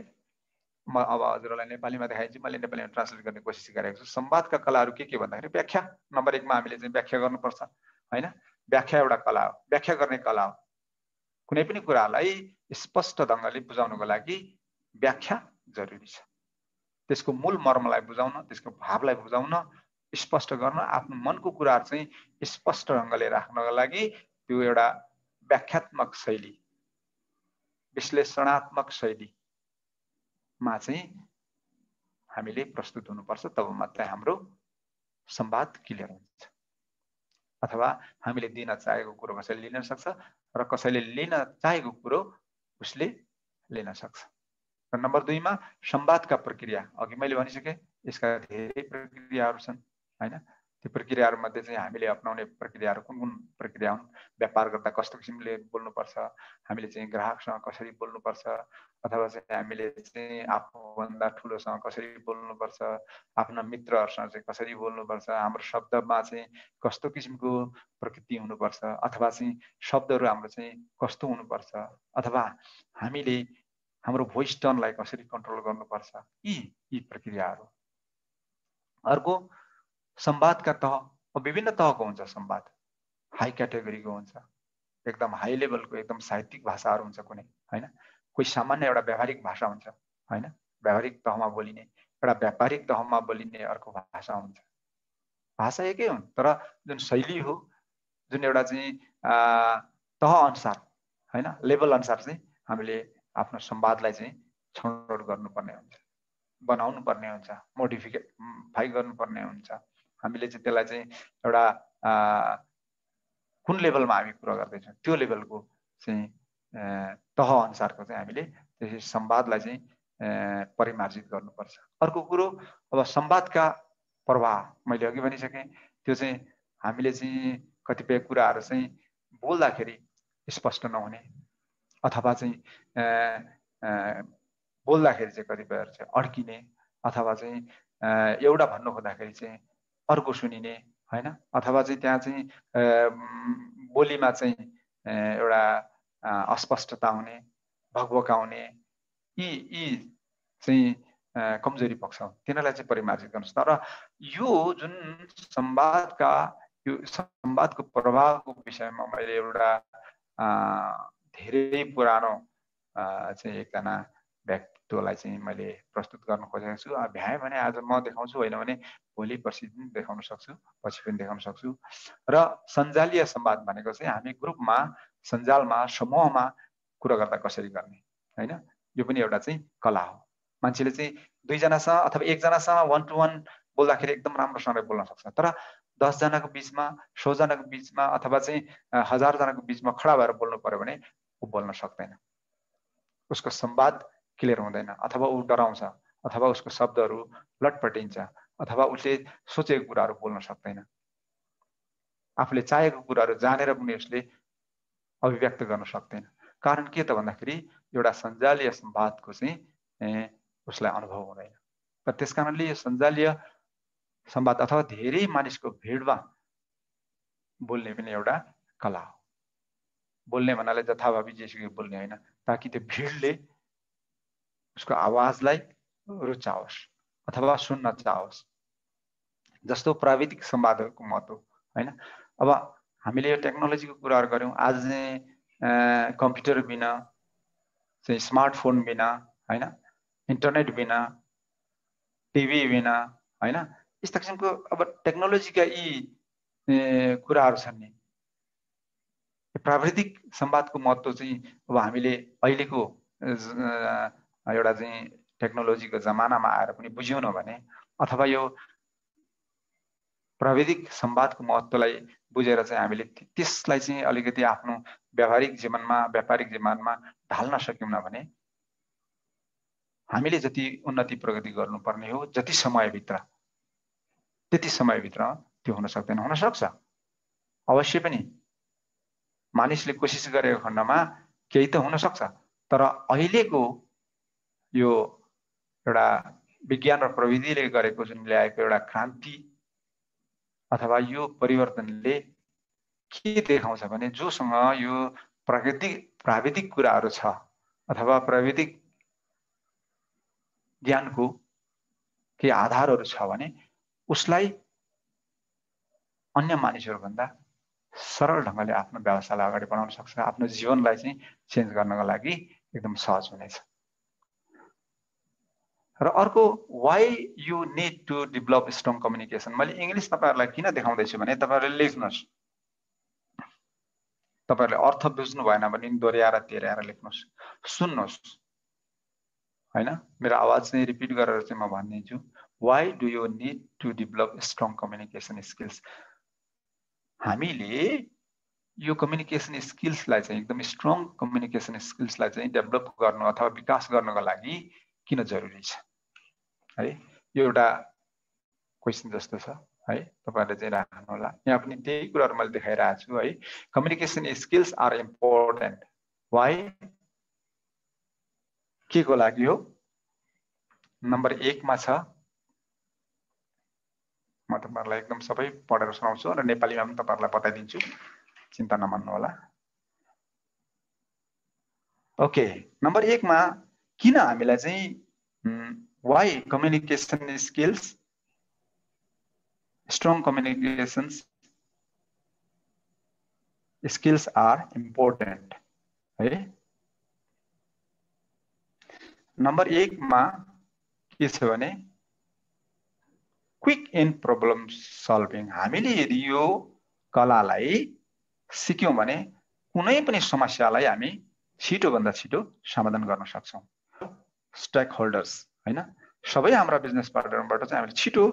म अब हजुरलाई नेपालीमा देखाइन्छु, मैले नेपालीमा ट्रान्सलेट गर्ने कोसिस गरेको छु। संवादका कलाहरू के भन्दाखेरि व्याख्या नम्बर 1 मा हामीले चाहिँ व्याख्या गर्नुपर्छ हैन। व्याख्या एउटा कला हो, व्याख्या गर्ने कला हो। कुनै पनि कुरालाई स्पष्ट ढंगले बुझाउनको लागि व्याख्या जरुरी छ। त्यसको मूल मर्मलाई बुझाउन, त्यसको भावलाई बुझाउन, स्पष्ट गर्न, आफ्नो मनको कुराहरु चाहिँ स्पष्ट ढंगले राख्नको लागि त्यो एउटा व्याख्यात्मक शैली, विश्लेषणात्मक शैलीमा चाहिँ हामीले प्रस्तुत हुनुपर्छ। तब मात्रै हाम्रो संवाद क्लियर हुन्छ। अथवा हामीले दिन चाहेको कुरो कसैले लिन सक्छ र कसैले लिन चाहेको कुरो उसले लिन सक्छ। र नम्बर 2 मा संवादका प्रक्रिया, अघि मैले भनिसके यसका धेरै प्रक्रियाहरू छन् हैन। त्यो प्रक्रियाहरू मध्ये चाहिँ हामीले अपनाउने प्रक्रियाहरू कुन प्रक्रिया हुन्? व्यापार गर्दा कस्तो किसिमले बोल्नुपर्छ, हामीले चाहिँ ग्राहकसँग कसरी बोल्नुपर्छ, अथवा चाहिँ हामीले चाहिँ आफूभन्दा ठुलोसँग कसरी बोल्नुपर्छ, आफ्ना मित्रहरूसँग चाहिँ कसरी बोल्नुपर्छ, हाम्रो शब्दमा चाहिँ कस्तो किसिमको प्रकृति हुनुपर्छ, अथवा चाहिँ शब्दहरू हाम्रो चाहिँ कस्तो हुनुपर्छ, अथवा हामीले हाम्रो भोइस टनलाई कसरी कन्ट्रोल गर्नुपर्छ, यी प्रक्रियाहरू। अर्को संवादका तह, विभिन्न तहको हुन्छ संवाद। हाई क्याटेगोरीको हुन्छ, एकदम हाई लेभलको, एकदम साहित्यिक भाषाहरू हुन्छ कुनै हैन। कोही सामान्य एउटा व्यावहारिक भाषा हुन्छ हैन, व्यावहारिक तहमा बोलिने। एउटा व्यापारिक तहमा बोलिने अर्को भाषा हुन्छ। भाषा एकै हुन्, तर जुन शैली हो, जुन एउटा चाहिँ तह अनुसार हैन, लेभल अनुसार चाहिँ हामीले आफ्नो संवादलाई चाहिँ छनौट गर्नुपर्ने हुन्छ, बनाउनु पर्ने हुन्छ, मोडिफाई गर्नुपर्ने हुन्छ। हामीले चाहिँ त्यसलाई चाहिँ एउटा कुन लेभलमा हामी कुरा गर्दैछौँ त्यो लेभलको चाहिँ तह अनुसारको चाहिँ हामीले त्यसै संवादलाई चाहिँ परिमार्जित गर्नुपर्छ। अर्को कुरो, अब संवादका प्रवाह मैले अघि भनिसके, त्यो चाहिँ हामीले चाहिँ कतिपय कुराहरू चाहिँ बोल्दाखेरि स्पष्ट नहुने, अथवा चाहिँ बोल्दाखेरि चाहिँ कतिपयहरू चाहिँ अड्किने, अथवा चाहिँ एउटा भन्नु खोज्दाखेरि चाहिँ अर्को सुनिने हैन, अथवा चाहिँ त्यहाँ चाहिँ बोलीमा चाहिँ एउटा अस्पष्टता हुने, भगभकाउने, यी चाहिँ कमजोरी पक्ष हो। तिनीहरूलाई चाहिँ परिमार्जित गर्नुस्। तर यो जुन संवादको प्रभावको विषयमा मैले एउटा धेरै पुरानो चाहिँ एकजना व्यक्तित्वलाई चाहिँ मैले प्रस्तुत गर्न खोजेको छु। भ्याएँ भने आज म देखाउँछु, होइन भने भोलि पर्सि पनि देखाउन सक्छु, पछि पनि देखाउन सक्छु। र सञ्जालीय संवाद भनेको चाहिँ हामी ग्रुपमा, सञ्जालमा, समूहमा कुरा गर्दा कसरी गर्ने हैन, यो पनि एउटा चाहिँ कला हो। मान्छेले चाहिँ दुईजनासँग अथवा एकजनासँग 1 to 1 बोल्दाखेरि एकदम राम्रोसँगले बोल्न सक्छ, तर 10 जनाको बीचमा, 100 जनाको बीचमा, अथवा चाहिँ 1000 जनाको बीचमा खडा भएर बोल्नु पर्यो भने ऊ बोल्न सक्दैन, उसको संवाद क्लियर हुँदैन, अथवा ऊ डराउँछ, अथवा उसको शब्दहरू लटपटिन्छ, अथवा उसले सोचेको कुराहरू बोल्न सक्दैन। आफूले चाहेको कुराहरू जानेर पनि उसले अभिव्यक्त गर्न सक्दैन। कारण के त भन्दाखेरि एउटा सञ्जालीय संवादको चाहिँ उसलाई अनुभव हुँदैन। र त्यसकारणले यो सञ्जालीय संवाद अथवा धेरै मानिसको भिडमा बोल्ने पनि एउटा कला हो। बोल्ने भन्नाले जथाभावी जेसुकै बोल्ने होइन, ताकि त्यो भिडले उसको आवाजलाई रुचाओस् अथवा सुन्न चाहोस्। जस्तो प्राविधिक संवादहरूको महत्त्व हैन। अब हामीले यो टेक्नोलोजीको कुराहरू गर्यौं, आज चाहिँ कम्प्युटर बिना चाहिँ स्मार्टफोन बिना हैन, इन्टरनेट बिना, टिभी बिना हैन, यस्ता किसिमको अब टेक्नोलोजीका यी कुराहरू छन् नि। प्राविधिक संवादको महत्त्व चाहिँ अब हामीले अहिलेको एउटा चाहिँ टेक्नोलोजीको जमानामा आएर पनि बुझ्यौँ भने, अथवा यो प्राविधिक संवादको महत्त्वलाई बुझेर चाहिँ हामीले त्यसलाई चाहिँ अलिकति आफ्नो व्यावहारिक जीवनमा, व्यापारिक जीवनमा ढाल्न सक्यौँ भने हामीले जति उन्नति प्रगति गर्नुपर्ने हो, जति समयभित्र, त्यति समयभित्र त्यो हुन सक्दैन। हुन सक्छ अवश्य पनि, मानिसले कोसिस गरेको खण्डमा केही त हुन सक्छ, तर अहिलेको यो एउटा विज्ञान र प्रविधिले गरेको जुन ल्याएको एउटा क्रान्ति अथवा यो परिवर्तनले के देखाउँछ भने, जोसँग यो प्राविधिक कुराहरू छ अथवा प्राविधिक ज्ञानको केही आधारहरू छ भने उसलाई अन्य मानिसहरूभन्दा सरल ढङ्गले आफ्नो व्यवसायलाई अगाडि बढाउन सक्छ, आफ्नो जीवनलाई चाहिँ चेन्ज गर्नको लागि एकदम सहज हुनेछ। र अर्को, why you need to develop strong communication. मैले इङ्ग्लिस तपाईहरुलाई किन देखाउँदैछु भने तपाईहरुले लेख्नुहोस्, तपाईहरुले अर्थ बुझ्नु भएन भने दोहोर्याएर तेर्याएर लेख्नुहोस्, सुन्नुहोस् हैन। मेरो आवाज चाहिँ रिपिट गरेर चाहिँ म भनिदिन्छु, why do you need to develop strong communication skills. हामीले यो कम्युनिकेसन स्किल्सलाई चाहिँ एकदम स्ट्रङ कम्युनिकेसन स्किल्सलाई चाहिँ डेभलप गर्नु अथवा विकास गर्नको लागि किन जरुरी छ है, यो एउटा क्वेशन जस्तो छ है, तपाईहरुले चाहिँ राख्नु होला। यहाँ पनि त्यही कुराहरु मैले देखाइरहेको छु है। Communication skills are important. Why, के को लागि हो? नम्बर 1 मा छ, म तपाईहरुलाई एकदम सबै पढेर सुनाउँछु र नेपालीमा पनि तपाईहरुलाई बताइदिन्छु, चिन्ता नमान्नु होला। ओके, नम्बर 1 मा किन हामीलाई चाहिँ why communication skills, strong communication skills are important है। नम्बर 1 मा के छ भने क्विक इन प्रब्लम सल्भिङ। हामीले यदि यो कलालाई सिक्यौं भने कुनै पनि समस्यालाई हामी छिटो भन्दा छिटो समाधान गर्न सक्छौं। स्टेक होल्डर्स हैन, सबै हाम्रा बिजनेस पार्टनरबाट चाहिँ हामीले छिटो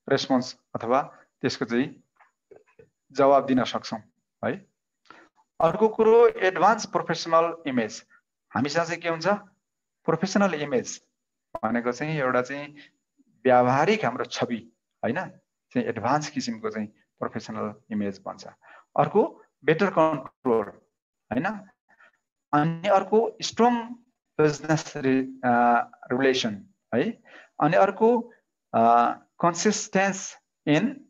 रेस्पोन्स अथवा त्यसको चाहिँ जवाब दिन सक्छौं है। अर्को कुरो, एडभान्स प्रोफेसनल इमेज। हामीसँग चाहिँ के हुन्छ, प्रोफेसनल इमेज भनेको चाहिँ एउटा चाहिँ व्यावहारिक हाम्रो छवि हैन, चाहिँ एडभान्स किसिमको चाहिँ प्रोफेसनल इमेज भन्छ। अर्को, बेटर कन्ट्रोल हैन, अनि अर्को स्ट्रङ बिजनेस रिलेसन है, अनि अर्को consistence in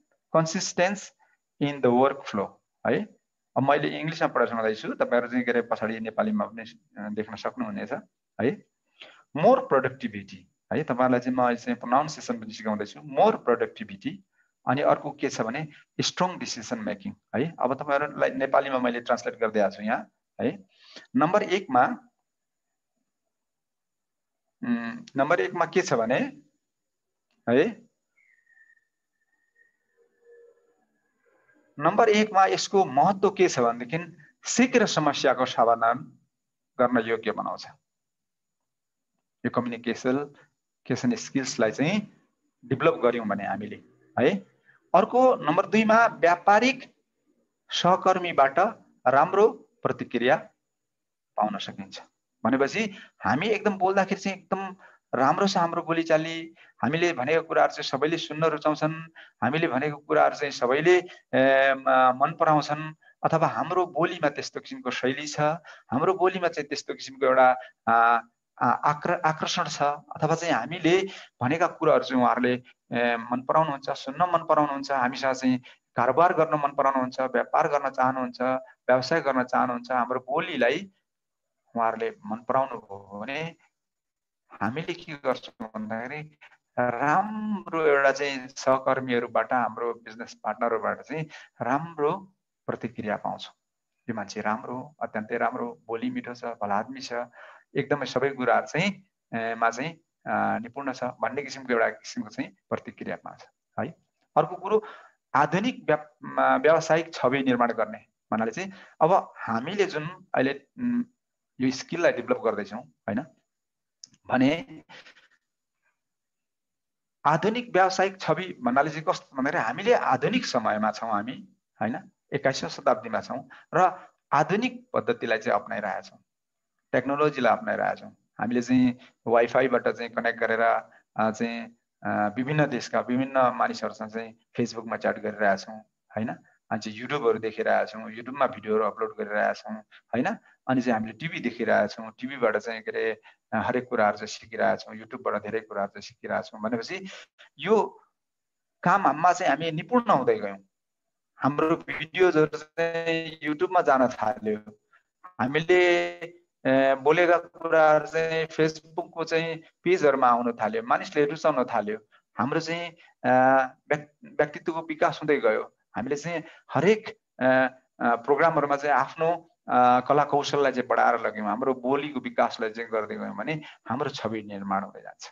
the work flow है। अब मैले इंग्लिशमा पढाइ सुनाउँदैछु, तपाईहरु चाहिँ के रे पछाडी नेपालीमा पनि देख्न सक्नुहुनेछ है। मोर प्रोडक्टिभिटी है, तपाईहरुलाई चाहिँ म चाहिँ प्रोनाउन्सिएसन पनि सिकाउँदैछु, मोर प्रोडक्टिभिटी। अनि अर्को के छ भने स्ट्रङ डिसिजन मेकिङ है। अब तपाईहरुलाई नेपालीमा मैले ट्रान्सलेट गर्दै छु यहाँ है। नम्बर 1 मा के छ भने है, नम्बर 1 मा यसको महत्व के छ भनेदेखि शीघ्र समस्याको समाधान गर्न योग्य बनाउँछ। यो कम्युनिकेसन स्किल्सलाई चाहिँ डेभलप गर्यौं भने हामीले है। अर्को, नम्बर 2 मा व्यापारिक सहकर्मीबाट राम्रो प्रतिक्रिया पाउन सकिन्छ। भनेपछि हामी एकदम बोल्दाखेरि चाहिँ एकदम राम्रो छ हाम्रो बोलीचाली, हामीले भनेको कुराहरु चाहिँ सबैले सुन्न रुचाउँछन्, हामीले भनेको कुराहरु चाहिँ सबैले मन पराउँछन्, अथवा हाम्रो बोलीमा त्यस्तो किसिमको शैली छ, हाम्रो बोलीमा चाहिँ त्यस्तो किसिमको एउटा आकर्षण छ, अथवा चाहिँ हामीले भनेका कुराहरु चाहिँ उहाँहरुले मन पराउनुहुन्छ, सुन्न मन पराउनुहुन्छ, हामीसँग चाहिँ कारोबार गर्न मन पराउनुहुन्छ, व्यापार गर्न चाहनुहुन्छ, व्यवसाय गर्न चाहनुहुन्छ, हाम्रो बोलीलाई उहाँहरुले मन पराउनु भयो भने हामीले के गर्छौं भन्दाखेरि राम्रो एउटा चाहिँ सहकर्मीहरुबाट, हाम्रो बिजनेस पार्टनरहरुबाट चाहिँ राम्रो प्रतिक्रिया पाउँछौं। यो मान्छे राम्रो, अत्यन्तै राम्रो, बोली मिठो छ, भला आदमी छ, एकदमै सबै कुराहरु चाहिँ निपुण छ भन्ने किसिमको एउटा किसिमको चाहिँ प्रतिक्रिया पाउँछ है। अर्को कुरो, आधुनिक व्यावसायिक छवि निर्माण गर्ने भन्नाले चाहिँ अब हामीले जुन अहिले यो स्किललाई डेभलप गर्दै छौं हैन भने आधुनिक व्यावसायिक छवि भन्नाले चाहिँ कस्तो भन्दाखेरि हामीले आधुनिक समयमा छौं हामी हैन, 21औं शताब्दीमा छौं र आधुनिक पद्धतिलाई चाहिँ अपनाइरहेका छौं, टेक्नोलोजीलाई अपनाइरहेका छौं। हामीले चाहिँ वाइफाईबाट चाहिँ कनेक्ट गरेर चाहिँ विभिन्न देशका विभिन्न मानिसहरुसँग चाहिँ फेसबुकमा च्याट गरिरहेका छौं हैन, अनि चाहिँ युट्युबहरु देखिरहेका छौं, युट्युबमा भिडियोहरु अपलोड गरिरहेका छौं हैन, अनि चाहिँ हामीले टिभी देखिरहेका छौं, टिभीबाट चाहिँ के रे हरेक कुराहरु चाहिँ सिकिरहेका छौं, युट्युबबाट धेरै कुराहरु चाहिँ सिकिरहेका छौं। भनेपछि यो काममा चाहिँ हामी निपुण हुँदै गयौं, हाम्रो भिडियोजहरु चाहिँ युट्युबमा जान थाल्यो, हामीले बोलेका कुराहरू चाहिँ फेसबुकको चाहिँ पेजहरुमा आउन थाल्यो, मानिसले रुचाउन थाल्यो। हाम्रो चाहिँ व्यक्तित्वको विकास हुँदै गयो। हामीले चाहिँ हरेक प्रोग्रामहरुमा चाहिँ आफ्नो कला कौशललाई चाहिँ बढाएर लग्यौं, हाम्रो बोलीको विकासलाई चाहिँ गर्दै गयौं भने हाम्रो छवि निर्माण हुँदै जान्छ।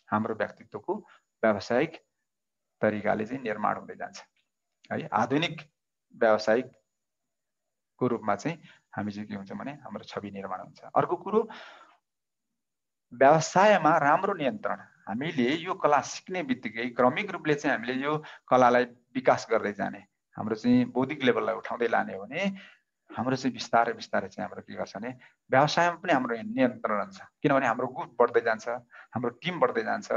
हाम्रो व्यक्तित्वको व्यावसायिक तरिकाले चाहिँ निर्माण हुँदै जान्छ है। आधुनिक व्यावसायिकको रूपमा चाहिँ हामी चाहिँ के हुन्छ भने हाम्रो छवि निर्माण हुन्छ। अर्को कुरो, व्यवसायमा राम्रो नियन्त्रण। हामीले यो कला सिक्ने बित्तिकै क्रमिक रूपले चाहिँ हामीले यो कलालाई विकास गर्दै जाने, हाम्रो चाहिँ बौद्धिक लेभललाई उठाउँदै लाने हो भने हाम्रो चाहिँ बिस्तारै बिस्तारै चाहिँ हाम्रो के गर्छ भने व्यवसायमा पनि हाम्रो नियन्त्रण हुन्छ। किनभने हाम्रो ग्रुप बढ्दै जान्छ, हाम्रो टिम बढ्दै जान्छ,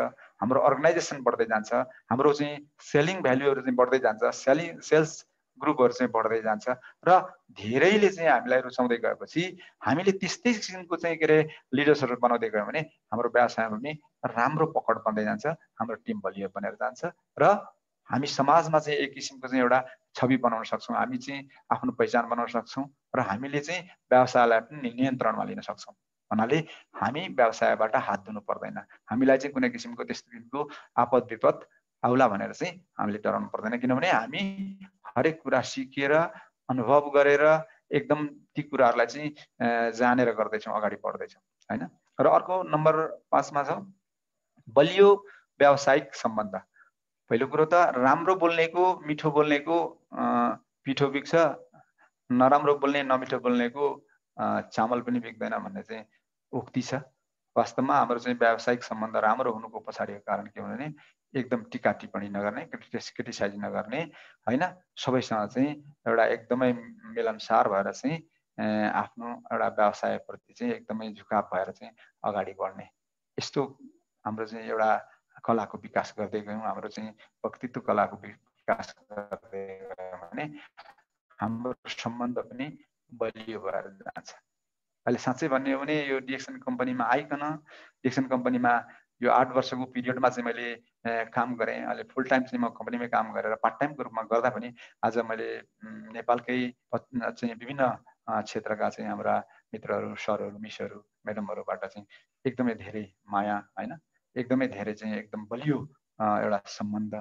हाम्रो अर्गनाइजेसन बढ्दै जान्छ, हाम्रो चाहिँ सेलिङ भ्यालुहरू चाहिँ बढ्दै जान्छ, सेल्स ग्रुपहरू चाहिँ बढ्दै जान्छ र धेरैले चाहिँ हामीलाई रुचाउँदै गएपछि हामीले त्यस्तै किसिमको चाहिँ के अरे लिडर्सहरू बनाउँदै गयौँ भने हाम्रो व्यवसायमा पनि राम्रो पकड बन्दै जान्छ, हाम्रो टिम बलियो बनेर जान्छ र हामी समाजमा चाहिँ एक किसिमको चाहिँ एउटा छवि बनाउन सक्छौँ, हामी चाहिँ आफ्नो पहिचान बनाउन सक्छौँ र हामीले चाहिँ व्यवसायलाई पनि नियन्त्रणमा लिन सक्छौँ। भन्नाले हामी व्यवसायबाट हात धुनु पर्दैन, हामीलाई चाहिँ कुनै किसिमको त्यस्तो किसिमको आपद विपद आउला भनेर चाहिँ हामीले डराउनु पर्दैन, किनभने हामी हरेक कुरा सिकेर अनुभव गरेर एकदम ती कुराहरूलाई चाहिँ जानेर गर्दैछौँ, अगाडि बढ्दैछौँ हैन। र अर्को नम्बर 5 मा छ बलियो व्यावसायिक सम्बन्ध। पहिलो कुरो त राम्रो बोल्नेको मिठो बोल्नेको पिठो बिग्छ, नराम्रो बोल्ने नमिठो बोल्नेको चामल पनि बिग्दैन भन्ने चाहिँ उक्ति छ। वास्तवमा हाम्रो चाहिँ व्यावसायिक सम्बन्ध राम्रो हुनुको पछाडिको कारण के हो भने एकदम टीका टिप्पणी नगर्ने, क्रिटिसाइज नगर्ने हैन, सबैसँग चाहिँ एउटा एकदमै मिलनसार भएर चाहिँ आफ्नो एउटा व्यवसायप्रति चाहिँ एकदमै झुकाव भएर चाहिँ अगाडि बढ्ने, यस्तो हाम्रो चाहिँ एउटा कलाको विकास गर्दै गयौँ, हाम्रो चाहिँ व्यक्तित्व कलाको विकास गर्दै गयौँ भने हाम्रो सम्बन्ध पनि बलियो भएर जान्छ। अहिले साँच्चै भन्ने हो भने यो डिएक्सन कम्पनीमा आइकन डिएक्सन कम्पनीमा यो 8 वर्षको पिरियडमा चाहिँ मैले काम गरेँ। अहिले फुल टाइम चाहिँ म कम्पनीमै काम गरेर पार्ट टाइमको रूपमा गर्दा पनि आज मैले नेपालकै चाहिँ विभिन्न क्षेत्रका चाहिँ हाम्रा मित्रहरू, सरहरू, मिसहरू, म्याडमहरूबाट चाहिँ एकदमै धेरै माया हैन, एकदमै धेरै चाहिँ एकदम बलियो एउटा सम्बन्ध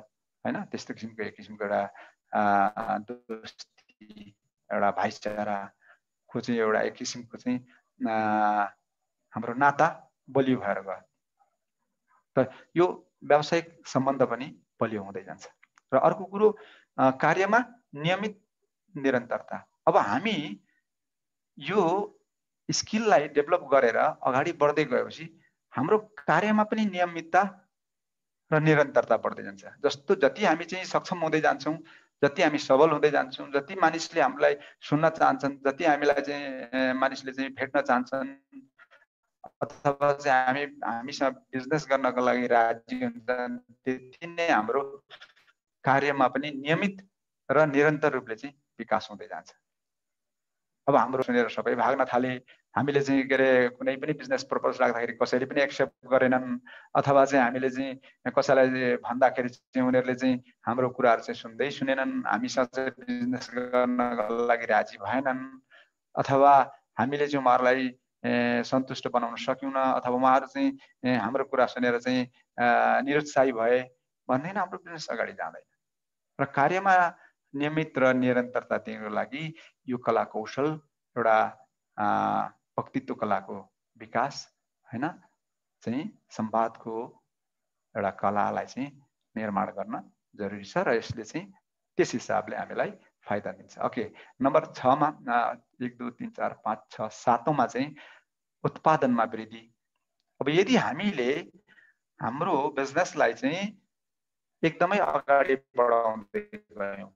हैन, त्यस्तो किसिमको एक किसिमको एउटा दोस्ती, एउटा भाइचाराको चाहिँ एउटा एक किसिमको चाहिँ हाम्रो नाता बलियो भएर गयो। र यो व्यावसायिक सम्बन्ध पनि बलियो हुँदै जान्छ। र अर्को कुरो, कार्यमा नियमित निरन्तरता। अब हामी यो स्किललाई डेभलप गरेर अगाडि बढ्दै गएपछि हाम्रो कार्यमा पनि नियमितता र निरन्तरता बढ्दै जान्छ। जस्तो जति हामी चाहिँ सक्षम हुँदै जान्छौँ, जति हामी सबल हुँदै जान्छौँ, जति मानिसले हामीलाई सुन्न चाहन्छन्, जति हामीलाई चाहिँ मानिसले चाहिँ भेट्न चाहन्छन् अथवा चाहिँ हामीसँग बिजनेस गर्नको लागि राजी हुन्छन्, त्यति नै हाम्रो कार्यमा पनि नियमित र निरन्तर रूपले चाहिँ विकास हुँदै जान्छ। अब हाम्रो सुनेर सबै भाग्न थाले, हामीले चाहिँ के अरे कुनै पनि बिजनेस प्रपोज राख्दाखेरि कसैले पनि एक्सेप्ट गरेनन्, अथवा चाहिँ हामीले चाहिँ कसैलाई भन्दाखेरि चाहिँ उनीहरूले चाहिँ हाम्रो कुराहरू चाहिँ सुनेनन्, हामीसँग चाहिँ बिजनेस गर्नको लागि राजी भएनन्, अथवा हामीले चाहिँ उहाँहरूलाई सन्तुष्ट बनाउन सक्यौँ अथवा उहाँहरू चाहिँ हाम्रो कुरा सुनेर चाहिँ निरुत्साही भए भन्ने हाम्रो बिजनेस अगाडि जाँदैन। र कार्यमा नियमित र निरन्तरता दिनको लागि यो कला कौशल एउटा व्यक्तित्व कलाको विकास हैन चाहिँ संवादको एउटा कलालाई चाहिँ निर्माण गर्न जरुरी छ र यसले चाहिँ त्यस हिसाबले हामीलाई फाइदा दिन्छ। ओके, नम्बर 6 मा 1 2 3 4 5 6 7 मा चाहिँ उत्पादनमा वृद्धि। अब यदि हामीले हाम्रो बिजनेसलाई चाहिँ एकदमै अगाडि बढाउँदै गयौँ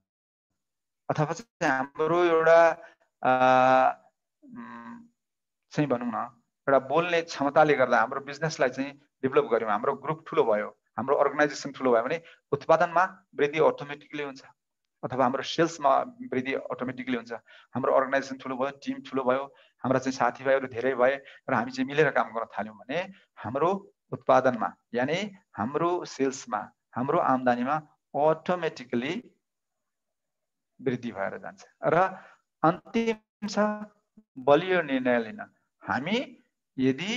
अथवा चाहिँ हाम्रो एउटा चाहिँ भनौँ न एउटा बोल्ने क्षमताले गर्दा हाम्रो बिजनेसलाई चाहिँ डेभलप गर्यौँ, हाम्रो ग्रुप ठुलो भयो, हाम्रो अर्गनाइजेसन ठुलो भयो भने उत्पादनमा वृद्धि अटोमेटिकली हुन्छ अथवा हाम्रो सेल्समा वृद्धि अटोमेटिकली हुन्छ। हाम्रो अर्गनाइजेसन ठुलो भयो, टिम ठुलो भयो, हाम्रा चाहिँ साथीभाइहरू धेरै भए र हामी चाहिँ मिलेर काम गर्न थाल्यौँ भने हाम्रो उत्पादनमा यानी हाम्रो सेल्समा, हाम्रो आम्दानीमा अटोमेटिकली वृद्धि भएर जान्छ। र अन्तिम छ बलियो निर्णय लिन। हामी यदि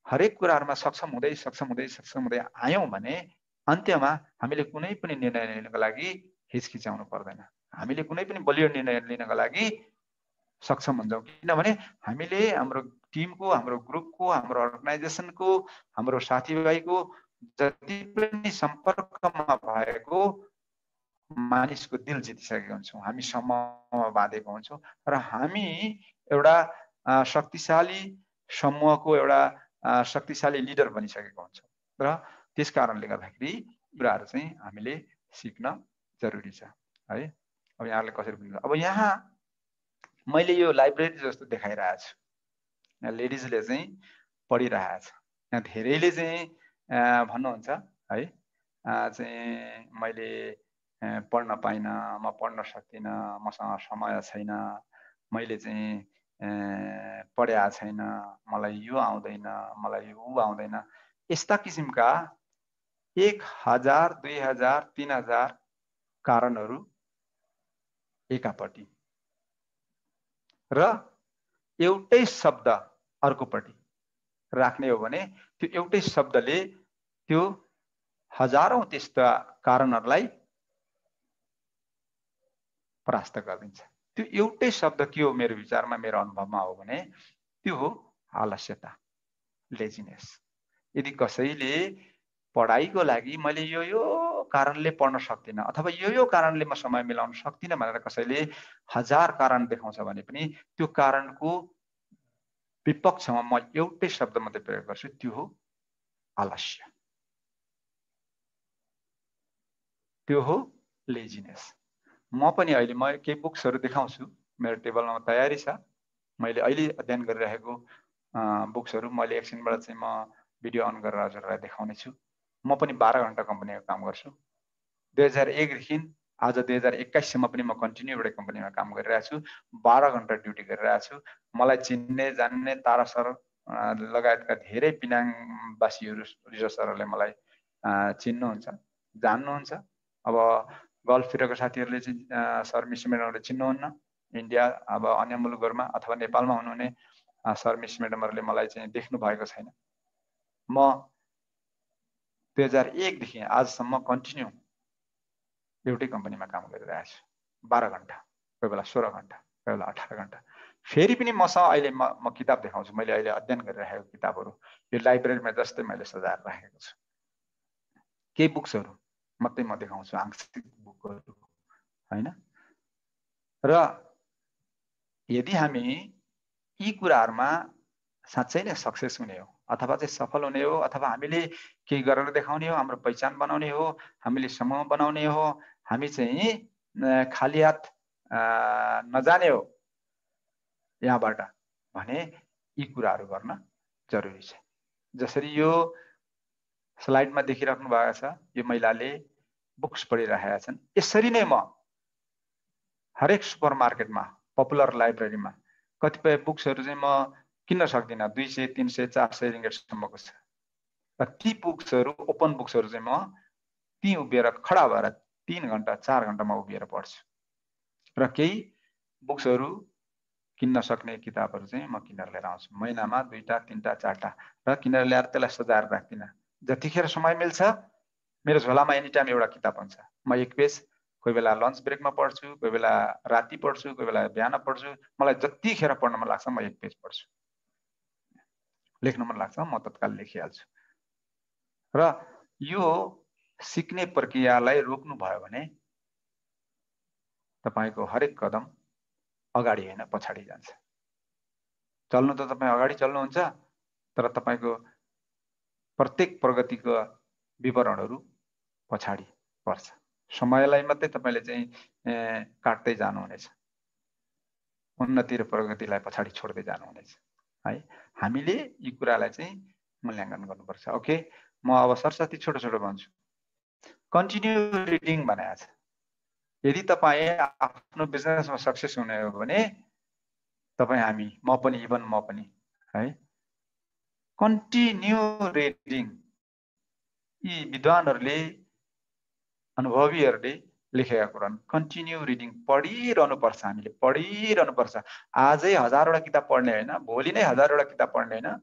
हरेक कुराहरुमा सक्षम हुँदै आयौं भने अन्त्यमा हामीले कुनै पनि निर्णय लिनको लागि हिचकिचाउनु पर्दैन। हामीले कुनै पनि बलियो निर्णय लिनको लागि सक्षम हुन्छौं, किनभने हामीले हाम्रो टिमको, हाम्रो ग्रुपको, हाम्रो अर्गनाइजेसनको, हाम्रो साथीभाइको जति पनि सम्पर्कमा भएको मानिसको दिल जितिसकेका हुन्छौं, हामी समूहमा बाँधेका हुन्छौं र हामी एउटा शक्तिशाली समूहको एउटा शक्तिशाली लिडर बनिसकेका हुन्छौं र त्यस कारणले गर्दाखेरि कुराहरु चाहिँ हामीले सिक्न जरुरी छ है। अब यहाँले कसरी बुझ्नु? अब यहाँ मैले यो लाइब्रेरी जस्तो देखाइरहेको छु, यहाँ लेडिजले चाहिँ पढिरहेको छ, यहाँ धेरैले चाहिँ भन्नुहुन्छ है चाहिँ मैले पढ्न पाइन, म पढ्न सक्दिन, मसँग समय छैन, मैले चाहिँ पढ्या छैन, मलाई यो आउँदैन, मलाई ऊ आउँदैन, यस्ता किसिमका 1000, 2000, 3000 कारणहरू एकापट्टि र एउटै शब्द अर्कोपट्टि राख्ने हो भने त्यो एउटै शब्दले त्यो हजारौं त्यस्ता कारणहरूलाई परास्त गरिदिन्छ। त्यो एउटै शब्द के हो मेरो विचारमा, मेरो अनुभवमा हो भने त्यो हो आलस्यता, लेजिनेस। यदि कसैले पढाइको लागि मैले यो कारणले पढ्न सक्दिन अथवा यो कारणले म समय मिलाउन सक्दिन भनेर कसैले 1000 कारण देखाउँछ भने पनि त्यो कारणको विपक्षमा म एउटै शब्द मात्रै प्रयोग गर्छु, त्यो हो आलस्य, त्यो हो लेजिनेस। म पनि अहिले म केही बुक्सहरु देखाउँछु, मेरो टेबलमा तयारी छ, मैले अहिले अध्ययन गरिरहेको बुक्सहरु मैले एकछिनबाट चाहिँ म भिडियो अन गरेर हजुरलाई देखाउने छु। म पनि 12 घण्टा कम्पनीमा काम गर्छु। 2001 देखि आज 2021 सम्म पनि म कन्टिन्यू एउटा कम्पनीमा काम गरिरहेको छु। 12 घण्टा ड्युटी गरिरहेको छु। मलाई चिन्ने जान्ने तारा सर लगायतका धेरै पिनाङवासीहरु, रिजर्भ सरहरुले मलाई चिन्नुहुन्छ, जान्नुहुन्छ। अब गल्फतिरको साथीहरुले चाहिँ सर मिस म्याडमहरुले चिन्नुहुन्न, इन्डिया अब अन्य मुलुकहरुमा अथवा नेपालमा हुनुहुने सर मिस म्याडमहरुले मलाई चाहिँ देख्नु भएको छैन। म 2001 देखि आजसम्म कन्टिन्यू एउटै कम्पनीमा काम गरिरहेको छु। 12 घण्टा, कोही बेला 16 घण्टा, कोही बेला 18 घण्टा। फेरि पनि मसँग अहिले म किताब देखाउँछु, मैले अहिले अध्ययन गरिरहेको किताबहरु यो लाइब्रेरीमा जस्तै मैले सजाएर राखेको छु। केही बुक्सहरु मात्रै म देखाउँछु, आंशिक बुकहरु हैन। र यदि हामी यी कुराहरुमा साँच्चै नै सक्सेस हुने हो अथवा चाहिँ सफल हुने हो अथवा हामीले केही गरेर देखाउने हो, हाम्रो पहिचान बनाउने हो, हामीले समूह बनाउने हो, हामी चाहिँ खाली हात नजाने हो यहाँबाट भने यी कुराहरु गर्न जरुरी छ। जसरी यो स्लाइडमा देखिराख्नु भएको छ, यो महिलाले बुक्स पढिरहेका छन्। यसरी नै म हरेक सुपरमार्केटमा, पपुलर लाइब्रेरीमा कतिपय बुक्सहरु चाहिँ म किन्न सक्दिन, 200, 300, 400 रिङ्गटसम्मको छ। र ती बुक्सहरु, ओपन बुक्सहरु चाहिँ म ती उभिएर खडा भएर 3 घण्टा 4 घण्टामा उभिएर पढ्छु। र केही बुक्सहरु किन्न सक्ने किताबहरु चाहिँ म किनेर लिएर आउँछु। महिनामा 2टा 3टा 4टा र किनेर ल्याएर त्यसलाई सजाएर राख्दिन। जतिखेर समय मिल्छ मेरो झोलामा एनी टाइम एउटा किताब हुन्छ। म एक पेज कोही बेला लन्च ब्रेकमा पढ्छु, कोही बेला राति पढ्छु, कोही बेला बिहान पढ्छु। मलाई जतिखेर पढ्न मन लाग्छ म एक पेज पढ्छु। लेख्न मन लाग्छ म तत्काल लेखिहाल्छु। र यो सिक्ने प्रक्रियालाई रोक्नु भयो भने तपाईको हरेक कदम अगाडि हैन पछाडी जान्छ। चल्नु त तपाई अगाडि चल्नुहुन्छ, तर तपाईको प्रत्येक प्रगतिको विवरणहरु पछाडी पर्छ। समयलाई मात्रै तपाईले चाहिँ काट्दै जानुहुनेछ, उन्नति र प्रगतिलाई पछाडी छोड्दै जानुहुनेछ है। हामीले यी कुरालाई चाहिँ मूल्याङ्कन गर्नुपर्छ। ओके, म अब सरसती छोटो छोटो भन्छु। कन्टिन्यू रिडिङ भनेको छ। यदि तपाई आफ्नो बिजनेसमा सक्सेस हुने हो भने तपाई हामी म पनि इभन म पनि है कन्टिन्यू रिडिङ। यी विद्वानहरुले, अनुभवीहरुले लेखेका कुरा कन्टिन्यू रिडिङ, पढिरहनुपर्छ, हामीले पढिरहनुपर्छ। आजै 1000वटा किताब पढ्ने होइन, भोलि नै 1000वटा किताब पढ्ने होइन।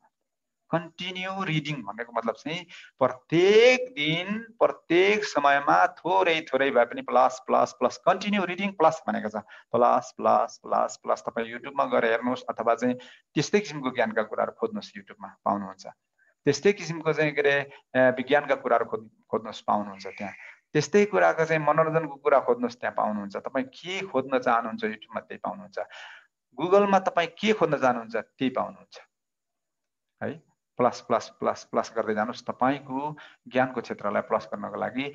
कन्टिन्यू रिडिङ भनेको मतलब चाहिँ प्रत्येक दिन प्रत्येक समयमा थोरै थोरै भए पनि plus plus plus continue reading plus भनेको छ। प्लस प्लस प्लस प्लस तपाईँ युट्युबमा गएर हेर्नुहोस् अथवा चाहिँ त्यस्तै किसिमको ज्ञानका कुराहरू खोज्नुहोस्, युट्युबमा पाउनुहुन्छ। त्यस्तै किसिमको चाहिँ के अरे विज्ञानका कुराहरू खोज्नुहोस्, पाउनुहुन्छ त्यहाँ। त्यस्तै कुराको चाहिँ मनोरञ्जनको कुरा खोज्नुहोस्, त्यहाँ पाउनुहुन्छ। तपाईँ के खोज्न चाहनुहुन्छ युट्युबमा त्यही पाउनुहुन्छ। गुगलमा तपाईँ के खोज्न चाहनुहुन्छ त्यही पाउनुहुन्छ है। प्लस प्लस प्लस प्लस गर्दै जानुहोस्। तपाईँको ज्ञानको क्षेत्रलाई प्लस गर्नको लागि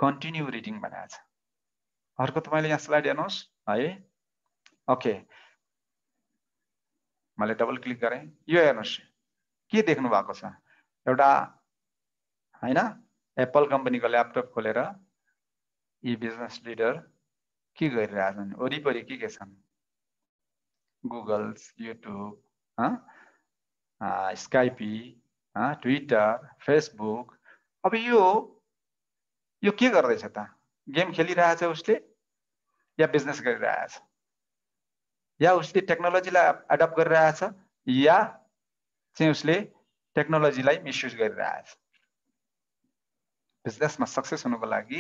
कन्टिन्यू रिडिङ भनेको छ। अर्को तपाईँले यहाँ स्लाइड हेर्नुहोस् है। ओके, मैले डबल क्लिक गरेँ, यो हेर्नुहोस् के देख्नु भएको छ। एउटा हैन एप्पल कम्पनीको ल्यापटप खोलेर यी बिजनेस लिडर के गरिरहेछन्, वरिपरि के छन्, गुगल्स, युट्युब, स्काइपी, ट्विटर, फेसबुक। अब यो के गर्दैछ त? गेम खेलिरहेछ उसले या बिजनेस गरिरहेछ, या उसले टेक्नोलोजीलाई एडप्ट गरिरहेछ या चाहिँ उसले टेक्नोलोजीलाई मिसयुज गरिरहेछ। बिजनेसमा सक्सेस हुनुको लागि